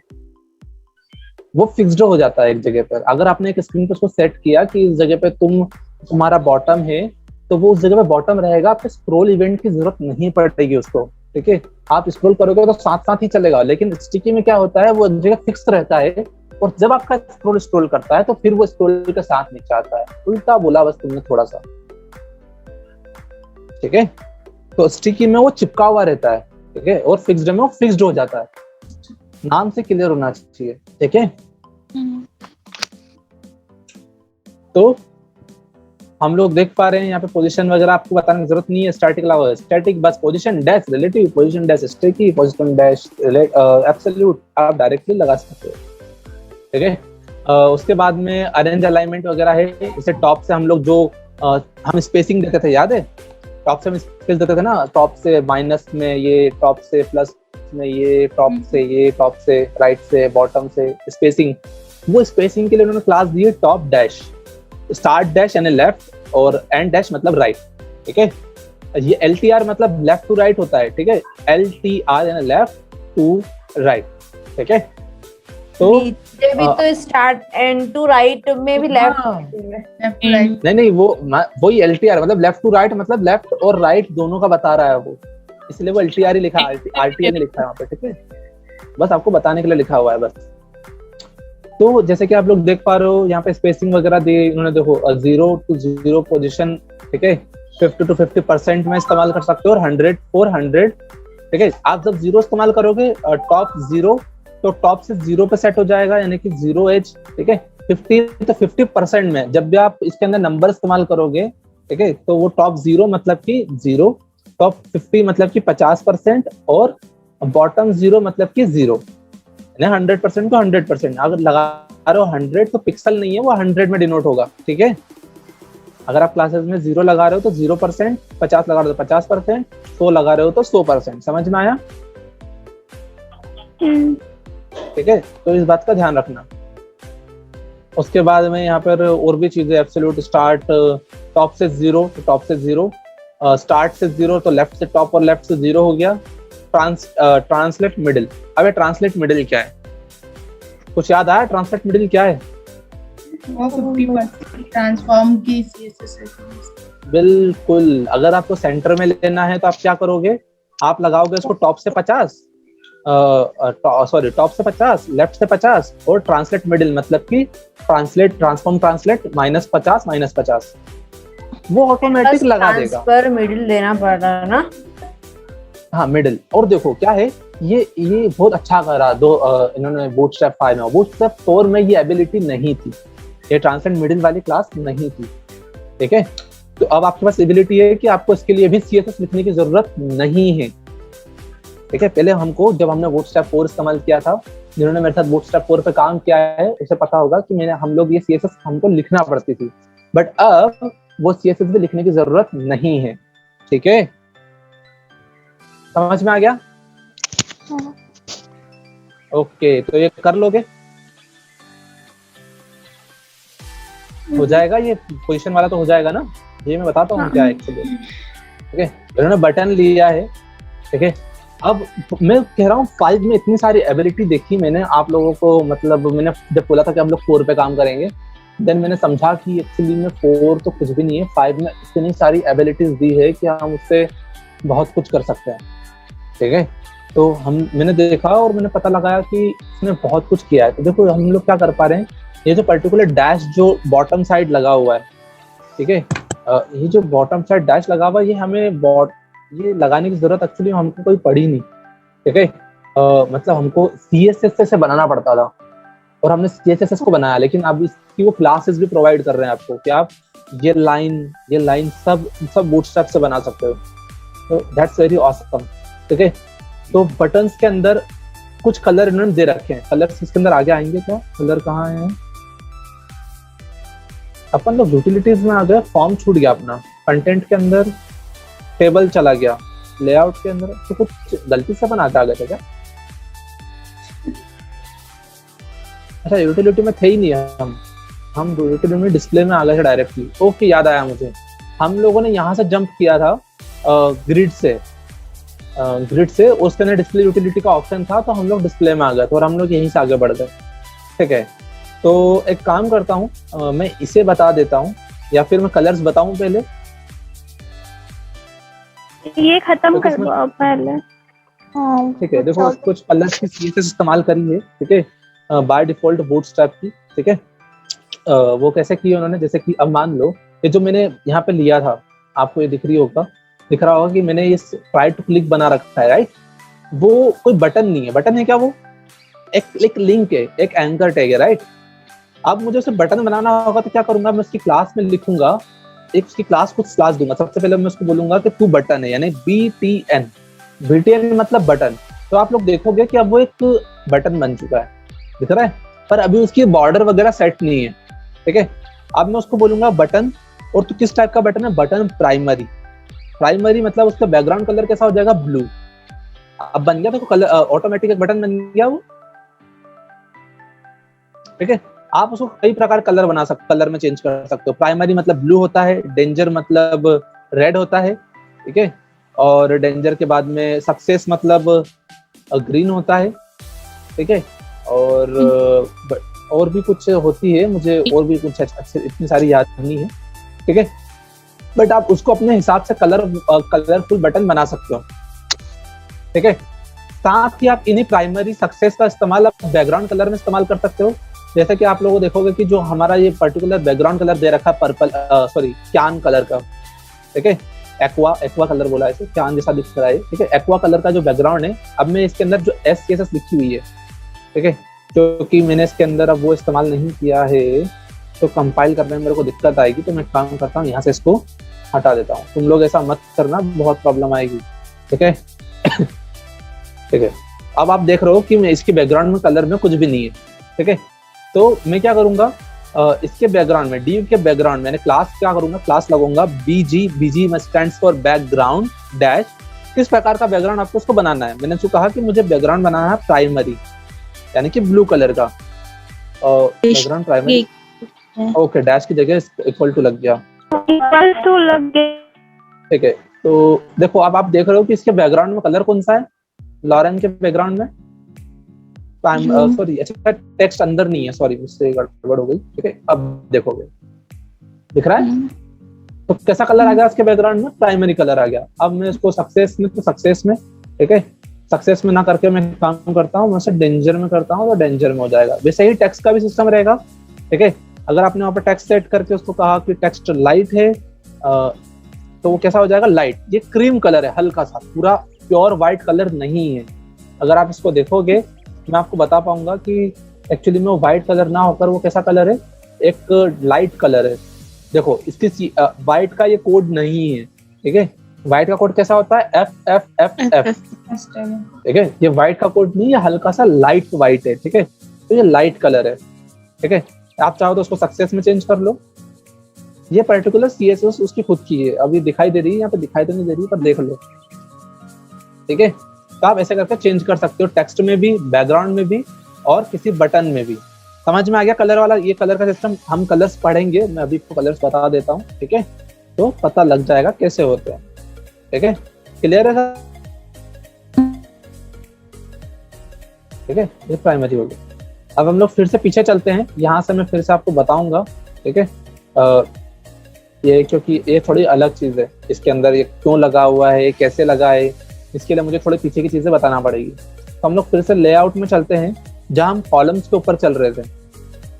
वो फिक्स्ड हो जाता है एक जगह पर। अगर आपने एक स्क्रीन पर उसको सेट किया कि इस जगह पे तुम्हारा बॉटम है, तो वो उस जगह पे बॉटम रहेगा, आपको स्क्रॉल इवेंट की जरूरत नहीं पड़ेगी उसको, ठीक है। आप स्क्रॉल करोगे तो साथ साथ ही चलेगा, लेकिन स्टिकी में क्या होता है, वो एक जगह फिक्स रहता है, और जब आपका स्क्रॉल करता है तो फिर वो स्क्रॉल के साथ नीचे आता है। उल्टा बोला बस तुमने थोड़ा सा, ठीक है। तो स्टिकी में वो चिपका हुआ रहता है, ठीक है, और फिक्स्ड में वो फिक्स्ड हो जाता है। नाम से क्लियर होना चाहिए, ठीक है। तो हम लोग देख पा रहे हैं यहाँ पे पोजीशन वगैरह आपको बताने की जरूरत नहीं है, स्टैटिक अलावा स्टैटिक बस position dash relative, position dash sticky, position dash absolute आप डायरेक्टली लगा सकते हो, ठीक है। उसके बाद में अरेंज अलाइनमेंट वगैरह है। जैसे टॉप से हम लोग जो हम स्पेसिंग देते थे, याद है, टॉप से हम स्पेस देते थे ना, टॉप से माइनस में ये, टॉप से प्लस में ये, टॉप से ये, टॉप से राइट से, बॉटम से स्पेसिंग। वो स्पेसिंग के लिए उन्होंने क्लास दी है टॉप डैश, स्टार्ट डैश यानी लेफ्ट, और एंड डैश मतलब राइट, ठीक है। ये LTR मतलब लेफ्ट टू राइट होता है, ठीक है, LTR यानी लेफ्ट टू राइट, ठीक है। तो नीचे भी तो स्टार्ट एंड टू राइट में भी लेफ्ट, नहीं वही LTR मतलब लेफ्ट टू राइट, मतलब लेफ्ट और राइट दोनों का बता रहा है वो, इसलिए वो LTR ही लिखा है, RTR नहीं लिखा है वहाँ पे, ठीक है। बस आपको बताने के लिए लिखा हुआ है बस। तो जैसे कि आप लोग देख पा रहे हो यहाँ पे स्पेसिंग वगैरह दी इन्होंने, देखो 0 to 0 पोजीशन, ठीक है, 50 to 50% में इस्तेमाल कर सकते हो, और 100 for 100, ठीक है। आप जब 0 इस्तेमाल करोगे टॉप 0, तो टॉप से 0 पे सेट हो जाएगा, यानी कि 0 एज, ठीक है। 50 तो 50% में जब भी आप इसके अंदर नंबर इस्तेमाल करोगे, ठीक है, तो वो टॉप 0 मतलब कि 0, टॉप 50 मतलब कि 50%, और बॉटम 0 मतलब कि 0, 100% को 100%। अगर लगा रहे हो 100 तो पिक्सल नहीं है, वो 100 में डिनोट होगा, ठीक है। अगर आप क्लासेस में 0 लगा रहे हो तो 0%, 50 लगा रहे हो तो 50%, 100 लगा रहे हो तो 100%। समझ में आया? ठीक है, तो इस बात का ध्यान रखना। उसके बाद में यहाँ पर और भी चीजें, एब्सोल्यूट स्टार्ट, टॉप से 0 तो टॉप से 0, स्टार्ट से 0 तो लेफ्ट से टॉप और लेफ्ट से 0 हो गया। ट्रांसलेट मिडिल, अबे ट्रांसलेट मिडिल क्या है? कुछ याद आया? ट्रांसलेट मिडिल क्या है? वो 50% ट्रांसफॉर्म की CSS है। बिल्कुल, अगर आपको सेंटर में लेना है तो आप क्या करोगे, आप लगाओगे उसको टॉप से 50, सॉरी टॉप से 50, लेफ्ट से 50, और ट्रांसलेट मिडिल मतलब कि ट्रांसलेट ट्रांसफॉर्म ट्रांसलेट -50 -50, वो ऑटोमेटिक लगा देगा। पर मिडिल देना पड़ रहा है ना? हाँ मिडिल। और देखो क्या है, ये बहुत अच्छा करा इन्होंने बूटस्ट्रैप 5 में। बूटस्ट्रैप 4 में ये एबिलिटी नहीं थी, ये ट्रांसलेट मिडिल वाली क्लास नहीं थी, ठीक है। तो अब आपके पास एबिलिटी है कि आपको इसके लिए भी CSS लिखने की जरूरत नहीं है, ठीक है। पहले हमको, जब हमने बूटस्ट्रैप 4 इस्तेमाल किया था, जिन्होंने मेरे साथ बूटस्ट्रैप 4 पे काम किया है उसे पता होगा कि हम लोग ये CSS हमको लिखना पड़ती थी, बट अब वो CSS भी लिखने की जरूरत नहीं है, ठीक है। समझ में आ गया? ओके, तो ये कर लोगे, हो जाएगा, ये पोजीशन वाला तो हो जाएगा ना। ये मैं बताता हूँ क्या है एक्चुअली, ठीक है। इन्होंने बटन लिया है, ठीक है। अब मैं कह रहा हूँ 5 में इतनी सारी एबिलिटी देखी मैंने आप लोगों को, मतलब मैंने जब बोला था कि हम लोग 4 पे काम करेंगे, देन मैंने समझा कि एक्चुअली में 4 तो कुछ भी नहीं है, 5 में इतनी सारी एबिलिटीज दी है कि हम उससे बहुत कुछ कर सकते हैं, ठीक है। तो मैंने देखा और मैंने पता लगाया कि इसने बहुत कुछ किया है। तो देखो हम लोग क्या कर पा रहे हैं, ये जो पर्टिकुलर डैश जो बॉटम साइड लगा हुआ है, ठीक है, ये जो बॉटम साइड डैश लगा हुआ है, ये हमें ये लगाने की जरूरत एक्चुअली हमको कोई पड़ी नहीं, ठीक है। मतलब हमको CSS से बनाना पड़ता था, और हमने CSS को बनाया, लेकिन अब इसकी वो क्लासेस भी प्रोवाइड कर रहे हैं आपको कि आप ये लाइन सब बूटस्ट्रैप से बना सकते हो। तो दैट्स वेरी ऑसम, ठीक है। तो बटन्स के अंदर कुछ कलर इन्होंने दे रखे हैं, कलर्स इसके अंदर आगे आएंगे क्या? कलर कहाँ है? अपन लोग यूटिलिटीज में आ गए, फॉर्म छूट गया अपना, कंटेंट के अंदर टेबल चला गया, लेआउट के अंदर तो कुछ गलती से अपन आगे आ गए थे क्या? अच्छा, यूटिलिटी में थे ही नहीं हम, हम यूटिलिटी डिस्प्ले में आ गए थे डायरेक्टली। ओके, याद आया मुझे, हम लोगों ने यहाँ से जंप किया था ग्रिड से उसके अंदर डिस्प्ले यूटिलिटी का ऑप्शन था, तो हम लोग डिस्प्ले में आ गए थे और हम लोग यहीं से आगे बढ़ गए। ठीक है, तो एक काम करता हूँ, मैं इसे बता देता हूँ या फिर मैं कलर्स बताऊँ पहले? ये खत्म तो कर किसमें- दो आप पहले। हाँ, ठीक है, देखो कुछ कलर्स की CSS इस्तेमाल करी है। ठीक है, बाय डिफॉल्ट बूटस्ट्रैप की। ठीक है, वो कैसे की उन्होंने, जैसे कि अब मान लो ये जो मैंने यहाँ पे लिया था, आपको ये दिख रहा होगा कि मैंने ये ट्राई टू क्लिक बना रखा है, राइट? वो कोई बटन नहीं है। बटन है क्या? वो एक लिंक है, एक एंकर टैग है, राइट? अब मुझे उसे बटन बनाना होगा तो क्या करूंगा, मैं उसकी क्लास में लिखूंगा, एक उसकी क्लास दूंगा। सबसे पहले मैं उसको बोलूंगा कि तू बटन है, यानी BTN मतलब बटन। तो आप लोग देखोगे कि अब वो एक बटन बन चुका है, दिख रहा है, पर अभी उसकी बॉर्डर वगैरह सेट नहीं है। ठीक है, अब मैं उसको बोलूंगा बटन, और तो किस टाइप का बटन है? बटन प्राइमरी मतलब उसका बैकग्राउंड कलर कैसा हो जाएगा? ब्लू। अब बन गया, देखो कलर ऑटोमेटिक एक बटन बन गया वो। ठीक है, आप उसको कई प्रकार कलर कलर में चेंज कर सकते हो। प्राइमरी मतलब ब्लू होता है, डेंजर मतलब रेड होता है। ठीक है, और डेंजर के बाद में सक्सेस मतलब ग्रीन होता है। ठीक है, और भी कुछ होती है, मुझे और भी कुछ अच्छे इतनी सारी याद नहीं है। ठीक है, बट आप उसको अपने हिसाब से कलरफुल बटन बना सकते हो। ठीक है, साथ ही आप इन्हीं प्राइमरी सक्सेस का इस्तेमाल आप बैकग्राउंड कलर में इस्तेमाल कर सकते हो। जैसे कि आप लोगों देखोगे कि जो हमारा ये पर्टिकुलर बैकग्राउंड कलर दे रखा है क्यान कलर का। ठीक है, एक्वा कलर बोला है इसे, क्यान जैसा दिख रहा है। ठीक है, एक्वा कलर का जो बैकग्राउंड है, अब मैं इसके अंदर जो SCSS लिखी हुई है, ठीक है, क्योंकि मैंने इसके अंदर अब वो इस्तेमाल नहीं किया है तो कंपाइल करने में मेरे को दिक्कत आएगी, तो मैं काम करता हूँ यहाँ से इसको हटा देता हूँ। तुम लोग ऐसा मत करना, बहुत प्रॉब्लम आएगी। ठीक है ठीक है, अब आप देख रहे हो कि मैं इसके बैकग्राउंड में कलर में कुछ भी नहीं है। ठीक है, तो मैं क्या करूंगा, इसके बैकग्राउंड में div के बैकग्राउंड मैंने क्लास क्या करूंगा, क्लास लगूंगा BG में स्टैंड्स फॉर बैकग्राउंड डैश। किस प्रकार का बैकग्राउंड आपको उसको बनाना है? मैंने उसको कहा कि मुझे बैकग्राउंड बनाना है प्राइमरी, यानी कि ब्लू कलर का बैकग्राउंड प्राइमरी। ओके, डैश की जगह इक्वल टू लग गया। इक्वल टू लग गया। ठीक है, तो देखो अब आप देख रहे हो कि इसके बैकग्राउंड में कलर कौन सा है? लॉरेन के बैकग्राउंड में सॉरी, अच्छा टेक्स्ट अंदर नहीं है, सॉरी मुझसे गड़बड़ हो गई। ठीक है, अब देखोगे दिख रहा है, तो कैसा कलर आ गया इसके बैकग्राउंड में? प्राइमरी कलर आ गया। अब मैं इसको सक्सेस में, ठीक है, सक्सेस में ना करके मैं काम करता हूँ, मैं उसे डेंजर में करता हूँ, तो डेंजर में हो जाएगा। वैसे ही टेक्स्ट का भी सिस्टम रहेगा। ठीक है, अगर आपने वहाँ पर टेक्स्ट सेट करके उसको कहा कि टेक्स्ट लाइट है, तो वो कैसा हो जाएगा? लाइट। ये क्रीम कलर है, हल्का सा, पूरा प्योर व्हाइट कलर नहीं है। अगर आप इसको देखोगे मैं आपको बता पाऊंगा कि एक्चुअली में वो व्हाइट कलर ना होकर वो कैसा कलर है? एक लाइट कलर है। देखो इसकी व्हाइट का ये कोड नहीं है। ठीक है, व्हाइट का कोड कैसा होता है? FFFF। ठीक है, ये व्हाइट का कोड नहीं है, हल्का सा लाइट व्हाइट है। ठीक है, तो ये लाइट कलर है। ठीक है, आप चाहो तो उसको सक्सेस में चेंज कर लो। ये पर्टिकुलर CSS उसकी खुद की है, अभी दिखाई दे रही है, यहाँ पे दिखाई तो नहीं दे रही, पर देख लो। ठीक है, तो आप ऐसे करके चेंज कर सकते हो, टेक्स्ट में भी, बैकग्राउंड में भी, और किसी बटन में भी। समझ में आ गया कलर वाला? ये कलर का सिस्टम हम कलर्स पढ़ेंगे, मैं अभी आपको कलर्स बता देता हूँ। ठीक है, तो पता लग जाएगा कैसे होते हैं। ठीक है, क्लियर है सर? ठीक है, ये प्राइमरी हो गया। अब हम लोग फिर से पीछे चलते हैं, यहाँ से मैं फिर से आपको बताऊंगा। ठीक है, ये क्योंकि ये थोड़ी अलग चीज है, इसके अंदर ये क्यों लगा हुआ है, कैसे लगा है, इसके लिए मुझे थोड़े पीछे की चीजें बताना पड़ेगी। तो हम लोग फिर से लेआउट में चलते हैं, जहां हम कॉलम्स के ऊपर चल रहे थे।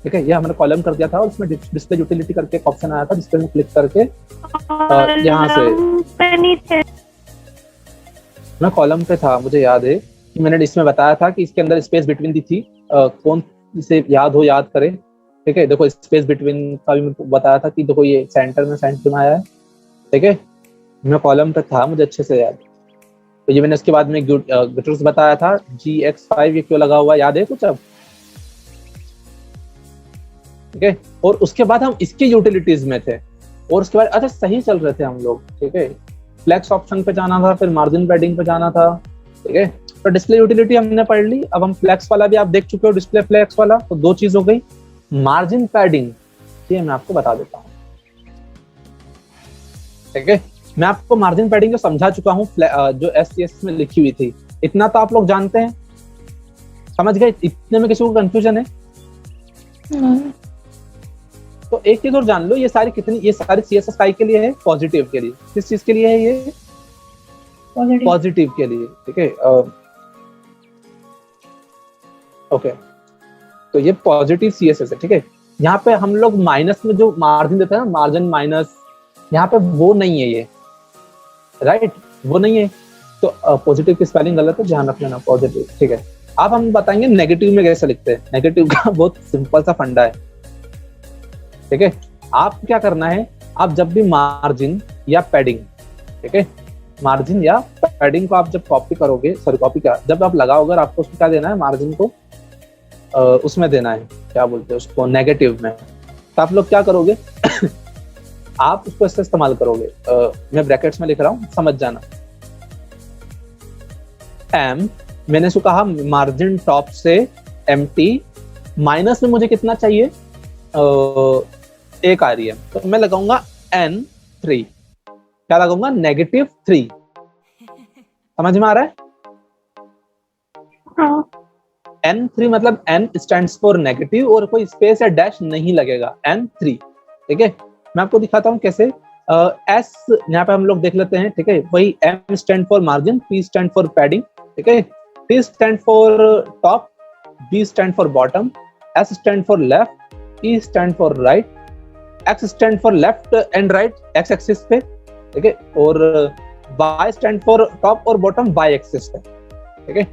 ठीक है, ये हमने कॉलम कर दिया था और उसमें डिस्प्ले यूटिलिटी करके एक ऑप्शन आया था, डिस्प्ले में क्लिक करके यहाँ से मैं कॉलम पे था। मुझे याद है कि मैंने इसमें बताया था कि इसके अंदर स्पेस बिटवीन दी थी, कौन इसे याद करे। ठीक है, देखो स्पेस बिटवीन का भी बताया था कि देखो ये सेंटर में आया है। ठीक है, मैं कॉलम पे था, मुझे अच्छे से याद। तो ये मैंने उसके बाद में गिटर्स बताया था, GX5 ये क्यों लगा हुआ याद है कुछ अब? ठीक है, और उसके बाद हम इसके यूटिलिटीज में थे, और उसके बाद अच्छा सही चल रहे थे हम लोग। ठीक है, फ्लेक्स ऑप्शन पे जाना था, फिर मार्जिन पैडिंग पे जाना था। ठीक है, तो डिस्प्ले यूटिलिटी हमने पढ़ ली। अब हम फ्लेक्स वाला भी आप देख चुके हो, डिस्प्ले फ्लेक्स वाला, तो दो चीज हो गई। मार्जिन पैडिंग है मैं आपको बता देता हूँ। ठीक है, मैं आपको मार्जिन पैडिंग जो समझा चुका हूँ जो SCSS में लिखी हुई थी, इतना तो आप लोग जानते हैं, समझ गए? इतने में किसी को कंफ्यूजन है? तो एक चीज और जान लो, ये सारी CSS काय के लिए है? पॉजिटिव के लिए। किस चीज के लिए है ये? पॉजिटिव के लिए। ठीक है, ओके, तो ये पॉजिटिव CSS है। ठीक है, यहाँ पे हम लोग माइनस में जो मार्जिन देते हैं ना, मार्जिन माइनस, यहाँ पे वो नहीं है ये, राइट? वो नहीं है। तो पॉजिटिव की स्पेलिंग गलत है, ध्यान रख लेना, पॉजिटिव। ठीक है, अब हम बताएंगे नेगेटिव में कैसे लिखते हैं। नेगेटिव का बहुत सिंपल सा फंडा है। ठीक है, आप क्या करना है, आप जब भी मार्जिन या पैडिंग, ठीक है, मार्जिन या पैडिंग को आप जब कॉपी करोगे, सॉरी कॉपी क्या, जब आप लगाओगे, आपको उसमें क्या देना है, मार्जिन को उसमें देना है, क्या बोलते हैं उसको, नेगेटिव में। तो आप लोग क्या करोगे आप उसको इससे इस्तेमाल करोगे, मैं ब्रैकेट्स में लिख रहा हूँ, समझ जाना। एम, मैंने इसको कहा मार्जिन टॉप से एम्प्टी, माइनस में मुझे कितना चाहिए, 1 आ रही है, तो मैं लगाऊंगा N3। क्या लगाऊंगा? -3। समझ में आ रहा है? हाँ। N3 मतलब N स्टैंड्स फॉर नेगेटिव और कोई स्पेस या डैश नहीं लगेगा, N3। ठीक है, मैं आपको दिखाता हूँ कैसे। S यहाँ पे हम लोग देख लेते हैं। ठीक है, वही M stand for margin, P stand for padding, ठीक है, T stand for top, B stand for bottom, S stand for left, E stand for right, X stand for left and right x axis पे, ठीक है, और Y stand for top और bottom Y axis पे। ठीक है,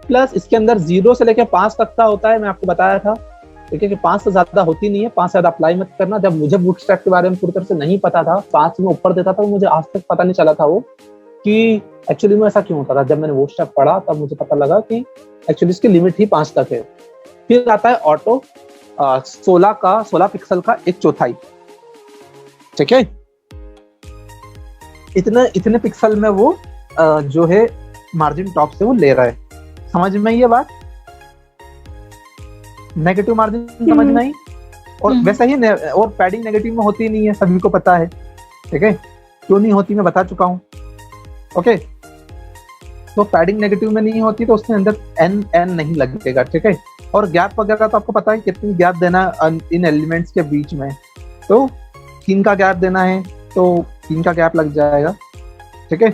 plus इसके अंदर 0 से लेकर 5 तक का होता है, मैं आपको बताया था। ठीक है, कि 5 से ज्यादा होती नहीं है, 5 से ज्यादा अप्लाई मत करना। जब मुझे बूटस्ट्रैप के बारे में पूरी तरह से नहीं पता था, 5 में ऊपर देता था, मुझे आज तक पता नहीं चला था वो कि एक्चुअली में ऐसा क्यों होता था। जब मैंने बूटस्ट्रैप पढ़ा तब मुझे पता लगा कि एक्चुअली इसकी लिमिट ही 5 तक है। फिर आता है ऑटो, 16 पिक्सल का 1/4। ठीक है, इतने पिक्सल में वो जो है मार्जिन टॉप से वो ले रहा है। समझ में ये बात? नेगेटिव मार्जिन समझ में आई? और वैसा ही और पैडिंग नेगेटिव में होती नहीं है, सभी को पता है। ठीक है, क्यों नहीं होती मैं बता चुका हूँ। ओके, तो पैडिंग नेगेटिव में नहीं होती तो उसके अंदर एन नहीं लगेगा। ठीक है, और गैप वगैरह तो आपको पता है कितनी गैप देना इन एलिमेंट्स के बीच में, तो 3 का गैप देना है तो 3 का गैप लग जाएगा। ठीक है,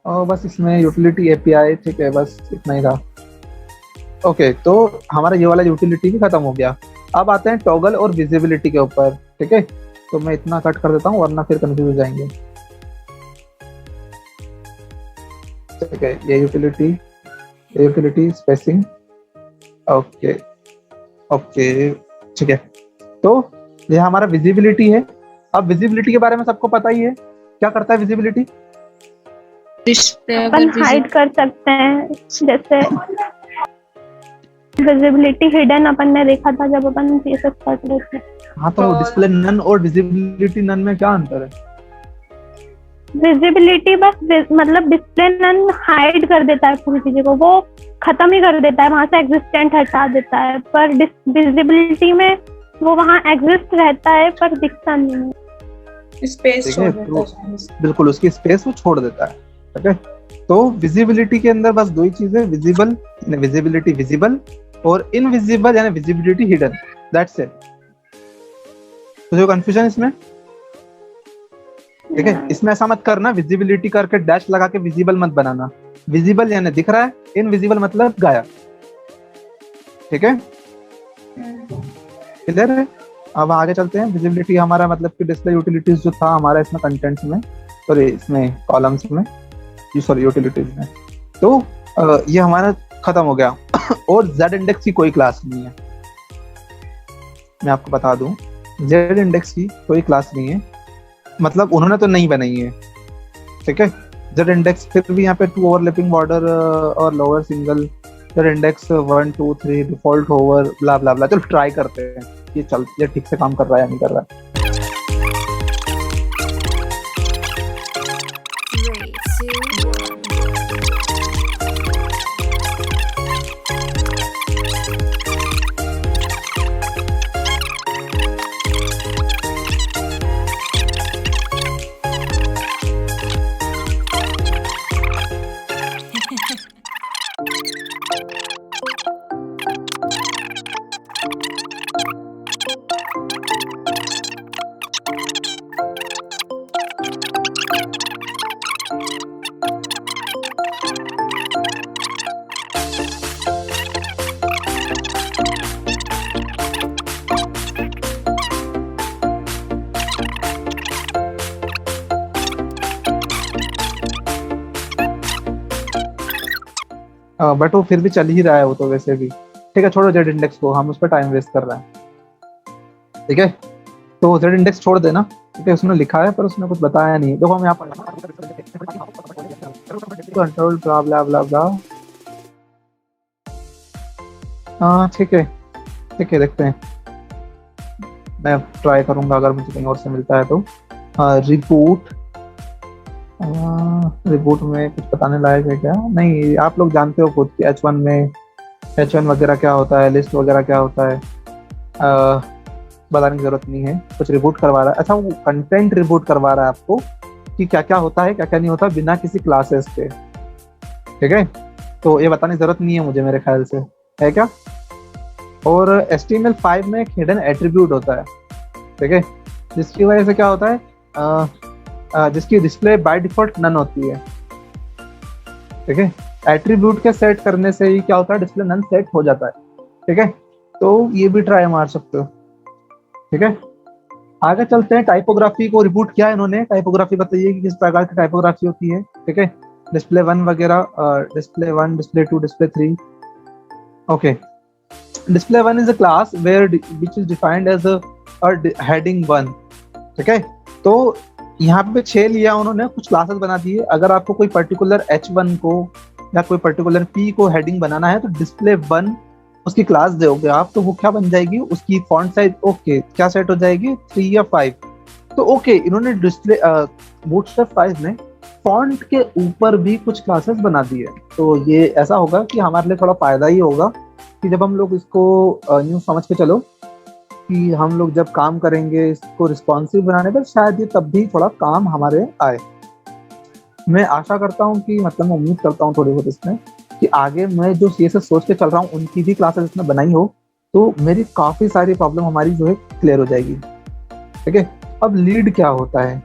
और बस इसमें यूटिलिटी API, ठीक है, बस इतना ही था। ओके, तो हमारा ये वाला यूटिलिटी भी खत्म हो गया। अब आते हैं टॉगल और विजिबिलिटी के ऊपर। ठीक है, तो मैं इतना कट कर देता हूँ वरना फिर कंफ्यूज हो जाएंगे। ठीक है, ये यूटिलिटी स्पेसिंग। ओके, ठीक है, तो ये हमारा विजिबिलिटी है। अब विजिबिलिटी के बारे में सबको पता ही है, क्या करता है विजिबिलिटी? अपन हाइड कर सकते हैं, जैसे विजिबिलिटी हिडन अपन ने देखा था जब अपन CSS पढ़ रहे थे। हाँ, तो डिस्प्ले नन और विजिबिलिटी नन में क्या अंतर है? विजिबिलिटी बस मतलब डिस्प्ले नन हाइड कर देता है पूरी चीजें को, वो खत्म ही कर देता है, वहां से एग्जिस्टेंट हटा देता है। पर विजिबिलिटी में वो वहां एग्जिस्ट रहता है पर दिखता नहीं है, स्पेस छोड़ देता है। बिल्कुल, उसकी स्पेस वो छोड़ देता है। ठीक है, तो विजिबिलिटी के अंदर बस 2 ही चीजें, विजिबल विजिबिलिटी विजिबल और इनविजिबल यानी विजिबिलिटी हिडन। That's it. तो जो कंफ्यूजन इसमें, ठीक है, इसमें ऐसा मत करना विजिबिलिटी करके डैश लगा के विजिबल मत बनाना। विजिबल यानी दिख रहा है, इनविजिबल मतलब गायब। ठीक है, क्लियर है? अब आगे चलते हैं। विजिबिलिटी हमारा मतलब कि डिस्प्ले यूटिलिटीज जो था हमारा इसमें कंटेंट्स में, सॉरी इसमें कॉलम्स में, सॉरी यूटिलिटीज में, तो ये हमारा खत्म हो गया। और Z इंडेक्स की कोई क्लास नहीं है, मैं आपको बता दूं, Z इंडेक्स की कोई क्लास नहीं है, मतलब उन्होंने तो नहीं बनाई है। ठीक है, Z इंडेक्स फिर भी यहाँ पे 2 ओवरलैपिंग बॉर्डर और lower single, Z index 1 2 3 default hover blah blah blah. चलो ट्राई करते हैं ये ठीक से काम कर रहा है या नहीं कर रहा है। बट वो फिर भी चल ही रहा है वो तो वैसे भी। ठीक है, छोड़ो जेड इंडेक्स को, हम उस पर टाइम वेस्ट कर रहे हैं। ठीक है, तो जेड इंडेक्स छोड़ देना। ठीक है, उसने लिखा है पर उसने कुछ बताया नहीं। देखो हम यहाँ पर कंट्रोल ब्ला ब्ला ब्ला ब्ला। हाँ ठीक है, ठीक है, देखते हैं। मैं ट्राई करूंगा अगर मुझे कहीं और से मिलता है तो। रिबूट, रिबूट में कुछ बताने लायक है क्या? नहीं, आप लोग जानते हो खुद कि H1 में H1 वगैरह क्या होता है, लिस्ट वगैरह क्या होता है, बताने की जरूरत नहीं है। कुछ रिबूट करवा रहा है। अच्छा, वो कंटेंट रिबूट करवा रहा है आपको कि क्या क्या होता है क्या क्या नहीं होता बिना किसी क्लासेस के। ठीक है, तो ये बताने की जरूरत नहीं है मुझे, मेरे ख्याल से, है क्या? और HTML5 में एक हिडन एट्रीब्यूट होता है। ठीक है, जिसकी वजह से क्या होता है, जिसकी डिस्प्ले बाय डिफॉल्ट नन होती है। ठीक है, एट्रीब्यूट के सेट करने से ही क्या होता है, डिस्प्ले नन सेट हो जाता है। ठीक है, तो ये भी ट्राई मार सकते हो। ठीक है, आगे चलते हैं। टाइपोग्राफी को रिबूट किया इन्होंने। टाइपोग्राफी बताइए कि किस प्रकार की टाइपोग्राफी होती है। ठीक है, डिस्प्ले 1 वगैरह, display 1, display 2, display 3। Okay, display 1 is a class where which is defined as a heading 1। ठीक है, तो यहाँ पे 6 लिया उन्होंने, कुछ क्लासेस बना दिए। अगर आपको कोई पर्टिकुलर H1 को या कोई पर्टिकुलर P को हेडिंग बनाना है तो डिस्प्ले 1 उसकी क्लास दोगे आप, तो वो क्या बन जाएगी, उसकी फॉन्ट साइज ओके क्या सेट हो जाएगी, 3 या 5। तो ओके, इन्होंने डिस्प्ले बूटस्ट्रैप 5 में फॉन्ट के ऊपर भी कुछ क्लासेस बना दिए। तो ये ऐसा होगा कि हमारे लिए थोड़ा फायदा ही होगा कि जब हम लोग इसको न्यू समझ के चलो कि हम लोग जब काम करेंगे इसको रिस्पॉन्सिव बनाने पर, शायद ये तब भी थोड़ा काम हमारे आए। मैं आशा करता हूँ कि मतलब उम्मीद करता हूँ थोड़ी बहुत इसमें कि आगे मैं जो CSS सोच के चल रहा हूँ उनकी भी क्लासेस इसमें बनाई हो तो मेरी काफी सारी प्रॉब्लम हमारी जो है क्लियर हो जाएगी। ठीक है, अब लीड क्या होता है?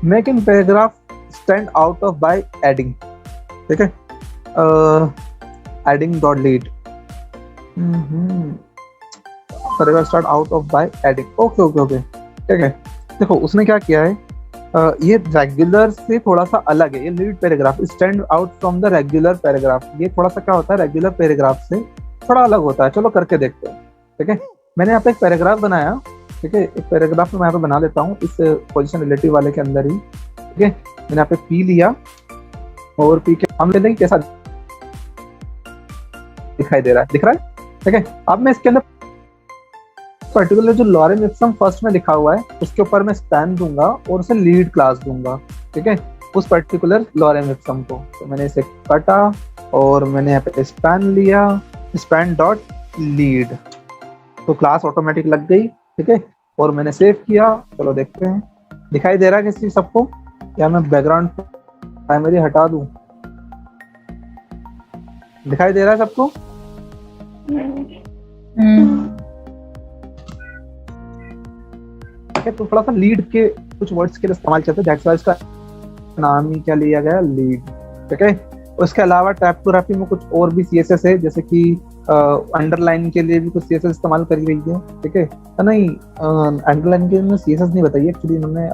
Make in paragraph stand out of by adding. ठीक है, adding dot lead, paragraph start out of by adding. Okay okay okay, ठीक है। देखो उसने क्या किया है, ये रेगुलर से थोड़ा सा अलग है। ये lead paragraph stand out from the regular paragraph, ये थोड़ा सा क्या होता है, रेगुलर पैराग्राफ से थोड़ा अलग होता है। चलो करके देखते हैं। ठीक है, मैंने यहाँ पे एक पैराग्राफ बनाया। ठीक है, एक पैराग्राफ में मैं यहाँ पे बना लेता हूँ इस पोजीशन रिलेटिव वाले के अंदर ही। ठीक है, मैंने यहाँ पे पी लिया और पी के हम ले लेंगे कैसा दिखाई दे रहा है, दिख रहा है? ठीक है, अब मैं इसके अंदर पर्टिकुलर जो लॉरेम इप्सम फर्स्ट में लिखा हुआ है उसके ऊपर मैं स्पैन दूंगा और उसे लीड क्लास दूंगा। ठीक है, उस पर्टिकुलर लॉरेम इप्सम को। तो मैंने इसे काटा और मैंने यहाँ पे स्पैन लिया, स्पैन डॉट लीड, तो क्लास ऑटोमेटिक लग गई। ठीक है, और मैंने सेव किया। चलो देखते हैं दिखाई दे रहा है किसी सबको, या मैं बैकग्राउंड प्राइमरी हटा दूं? दिखाई दे रहा है सबको? तो थोड़ा सा लीड के कुछ वर्ड्स के लिए इस्तेमाल करते हैं, दैट्स व्हाई इसका नाम ही क्या लिया गया, लीड। ठीक है, उसके अलावा टाइपोग्राफी में कुछ और भी CSS है, जैसे कि अंडरलाइन के लिए भी कुछ CSS इस्तेमाल करी गई है। ठीक है, नहीं अंडरलाइन के लिए CSS नहीं बताइए एक्चुअली, इन्होंने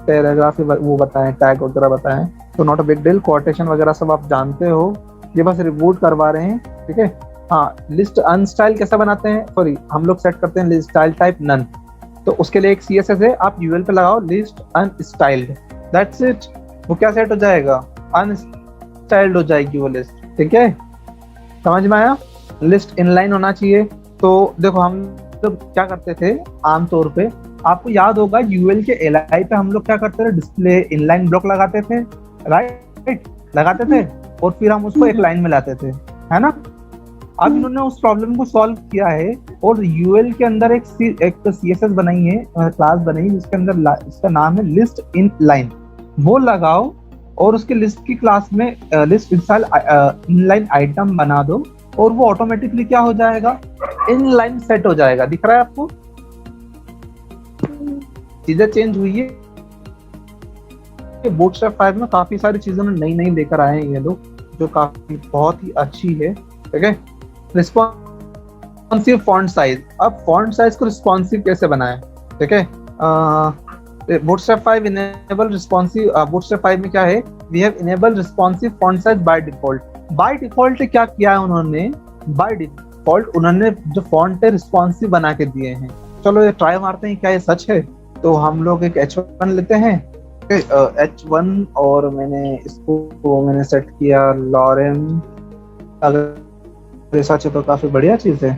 पैराग्राफ वो बताए, टैग वगैरह बताए, तो not a big deal. Quotation वगैरह सब आप जानते हो, ये बस रिबूट करवा रहे हैं। ठीक है, हाँ, लिस्ट अनस्टाइल कैसा बनाते हैं, सॉरी हम लोग सेट करते हैं लिस्ट स्टाइल टाइप नन, तो उसके लिए एक CSS है, आप UL पे लगाओ लिस्ट अनस्टाइल्ड, दैट्स इट। वो क्या सेट हो जाएगा, अनस्टाइल्ड हो जाएगी वो लिस्ट। ठीक है, समझ में आया? लिस्ट इनलाइन होना चाहिए। तो देखो हम लोग क्या करते थे आमतौर पे, आपको याद होगा UL के LI पे हम लोग क्या करते थे, डिस्प्ले इनलाइन ब्लॉक लगाते थे, राइट? लगाते थे और फिर हम उसको एक लाइन में लाते थे, है ना? अब इन्होंने उस प्रॉब्लम को सॉल्व किया है और UL के अंदर एक CSS बनाई है, क्लास बनाई है, जिसके अंदर इसका नाम है लिस्ट इन लाइन। वो लगाओ और उसके लिस्ट की क्लास में लिस्ट इनलाइन आइटम बना दो और वो ऑटोमेटिकली क्या हो जाएगा, इनलाइन सेट हो जाएगा। दिख रहा है आपको? चीजें चेंज हुई है। बूटस्ट्रैप 5 में काफी सारी चीजें नई नई लेकर आए हैं ये लोग, जो काफी बहुत ही अच्छी है। ठीक है, रिस्पॉन्सिव फॉन्ट साइज। अब फॉन्ट साइज को रिस्पॉन्सिव कैसे बनाएं? ठीक है, बूटस्ट्रैप 5 इनेबल रिस्पॉन्सिव। बूटस्ट्रैप 5 में क्या है, we have enable responsive font size by default. By default क्या किया है उन्होंने, बाय डिफॉल्ट उन्होंने जो फॉन्ट है रिस्पॉन्सिव बना के दिए हैं। चलो ये ट्राई मारते हैं क्या ये सच है। तो हम लोग एक H1 लेते हैं, H1, और मैंने सेट किया लॉरेम। अगर ये सच है तो काफी बढ़िया चीज है।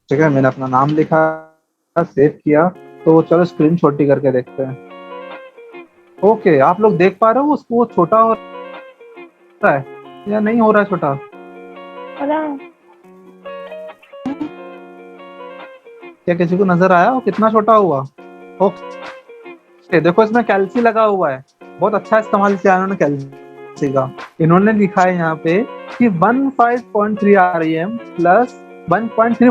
ठीक है, मैंने अपना नाम लिखा, सेव किया। तो चलो स्क्रीन छोटी करके देखते हैं। ओके, आप लोग देख पा रहे हो उसको छोटा हो रहा है या नहीं हो रहा है छोटा? क्या किसी को नजर आया वो कितना छोटा हुआ? ओके, देखो इसमें कैल्सी लगा हुआ है, बहुत अच्छा इस्तेमाल किया इन्होंने कैल्सी का। इन्होंने लिखा है यहाँ पे कि 15.3 REM plus 1.3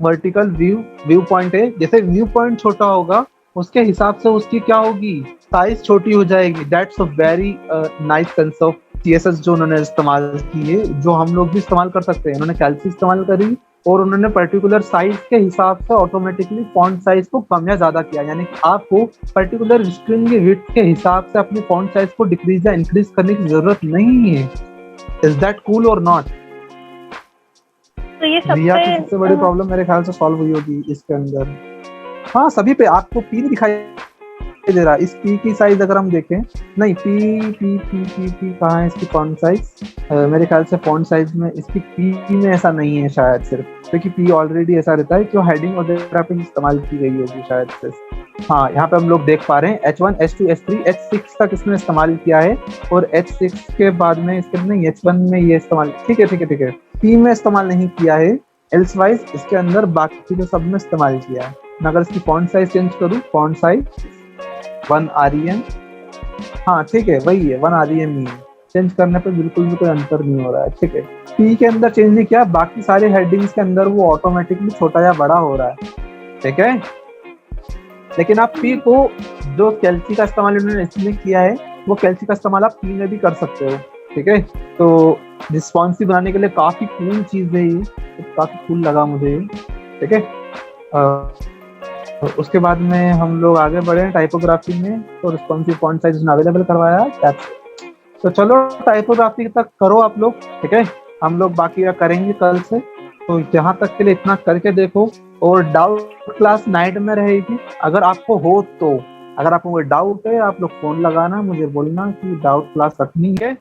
vertical view point है। जैसे व्यू पॉइंट छोटा होगा उसके हिसाब से उसकी क्या होगी, साइज छोटी हो जाएगी। That's a very nice concept CSS जो उन्होंने इस्तेमाल की है, जो हम लोग भी इस्तेमाल कर सकते हैं। उन्होंने कैल्सी इस्तेमाल करी और उन्होंने पर्टिकुलर साइज के हिसाब से ऑटोमेटिकली फॉन्ट साइज को कम या ज्यादा किया, यानी कि आपको पर्टिकुलर स्क्रीन की विड्थ के हिसाब से अपनी फॉन्ट साइज को डिक्रीज या इंक्रीज करने की जरूरत नहीं है। इज दैट कूल और नॉट? तो ये रिया की सबसे बड़ी प्रॉब्लम मेरे ख्याल से सॉल्व हुई होगी इसके अंदर। हाँ, सभी पे आपको P दिखाई दे रहा है। इस P की साइज अगर हम देखें, नहीं P कहाँ है इसकी फॉन्ट साइज? मेरे ख्याल से फॉन्ट साइज में इसकी P में ऐसा नहीं है शायद, सिर्फ क्योंकि P ऑलरेडी ऐसा रहता है कि हेडिंग वगैरह पे इस्तेमाल की गई होगी शायद से। हाँ, यहाँ पे हम लोग देख पा रहे हैं H1, H2, H3, H6 तक इसने इस्तेमाल किया है, और H6 के बाद में इसके नहीं H1 में ये इस्तेमाल, ठीक है P में इस्तेमाल नहीं किया है। एल्स वाइज इसके अंदर बाकी जो सब में इस्तेमाल किया है। मैं अगर इसकी फॉन्ट साइज चेंज करूँ, फॉन्ट साइज 1 REM, हाँ ठीक है वही है 1 REM ही है। चेंज करने पे बिल्कुल भी कोई अंतर नहीं हो रहा है, ठीक है। P के अंदर चेंज नहीं किया, बाकी सारे हेडिंग्स के अंदर वो ऑटोमेटिकली छोटा या बड़ा हो रहा है, ठीक है। लेकिन आप P को जो कैल्सी का इस्तेमाल इन्होंने इसमें किया है, वो कैल्सी का इस्तेमाल आप P में भी कर सकते हो, ठीक है। तो रिस्पॉन्सिव बनाने के लिए काफी कूल चीज है ये, काफी कूल लगा मुझे, ठीक है। उसके बाद में हम लोग आगे बढ़े टाइपोग्राफी में, तो रिस्पॉन्सिव फॉन्ट साइज अवेलेबल करवाया। तो चलो टाइपोग्राफी तक करो आप लोग, ठीक है। हम लोग बाकी करेंगे कल से। तो यहाँ तक के लिए इतना करके देखो, और डाउट क्लास नाइट में रहेगी। अगर आपको हो तो, अगर आपको कोई डाउट है, आप लोग फोन लगाना, मुझे बोलना कि डाउट क्लास रखनी है।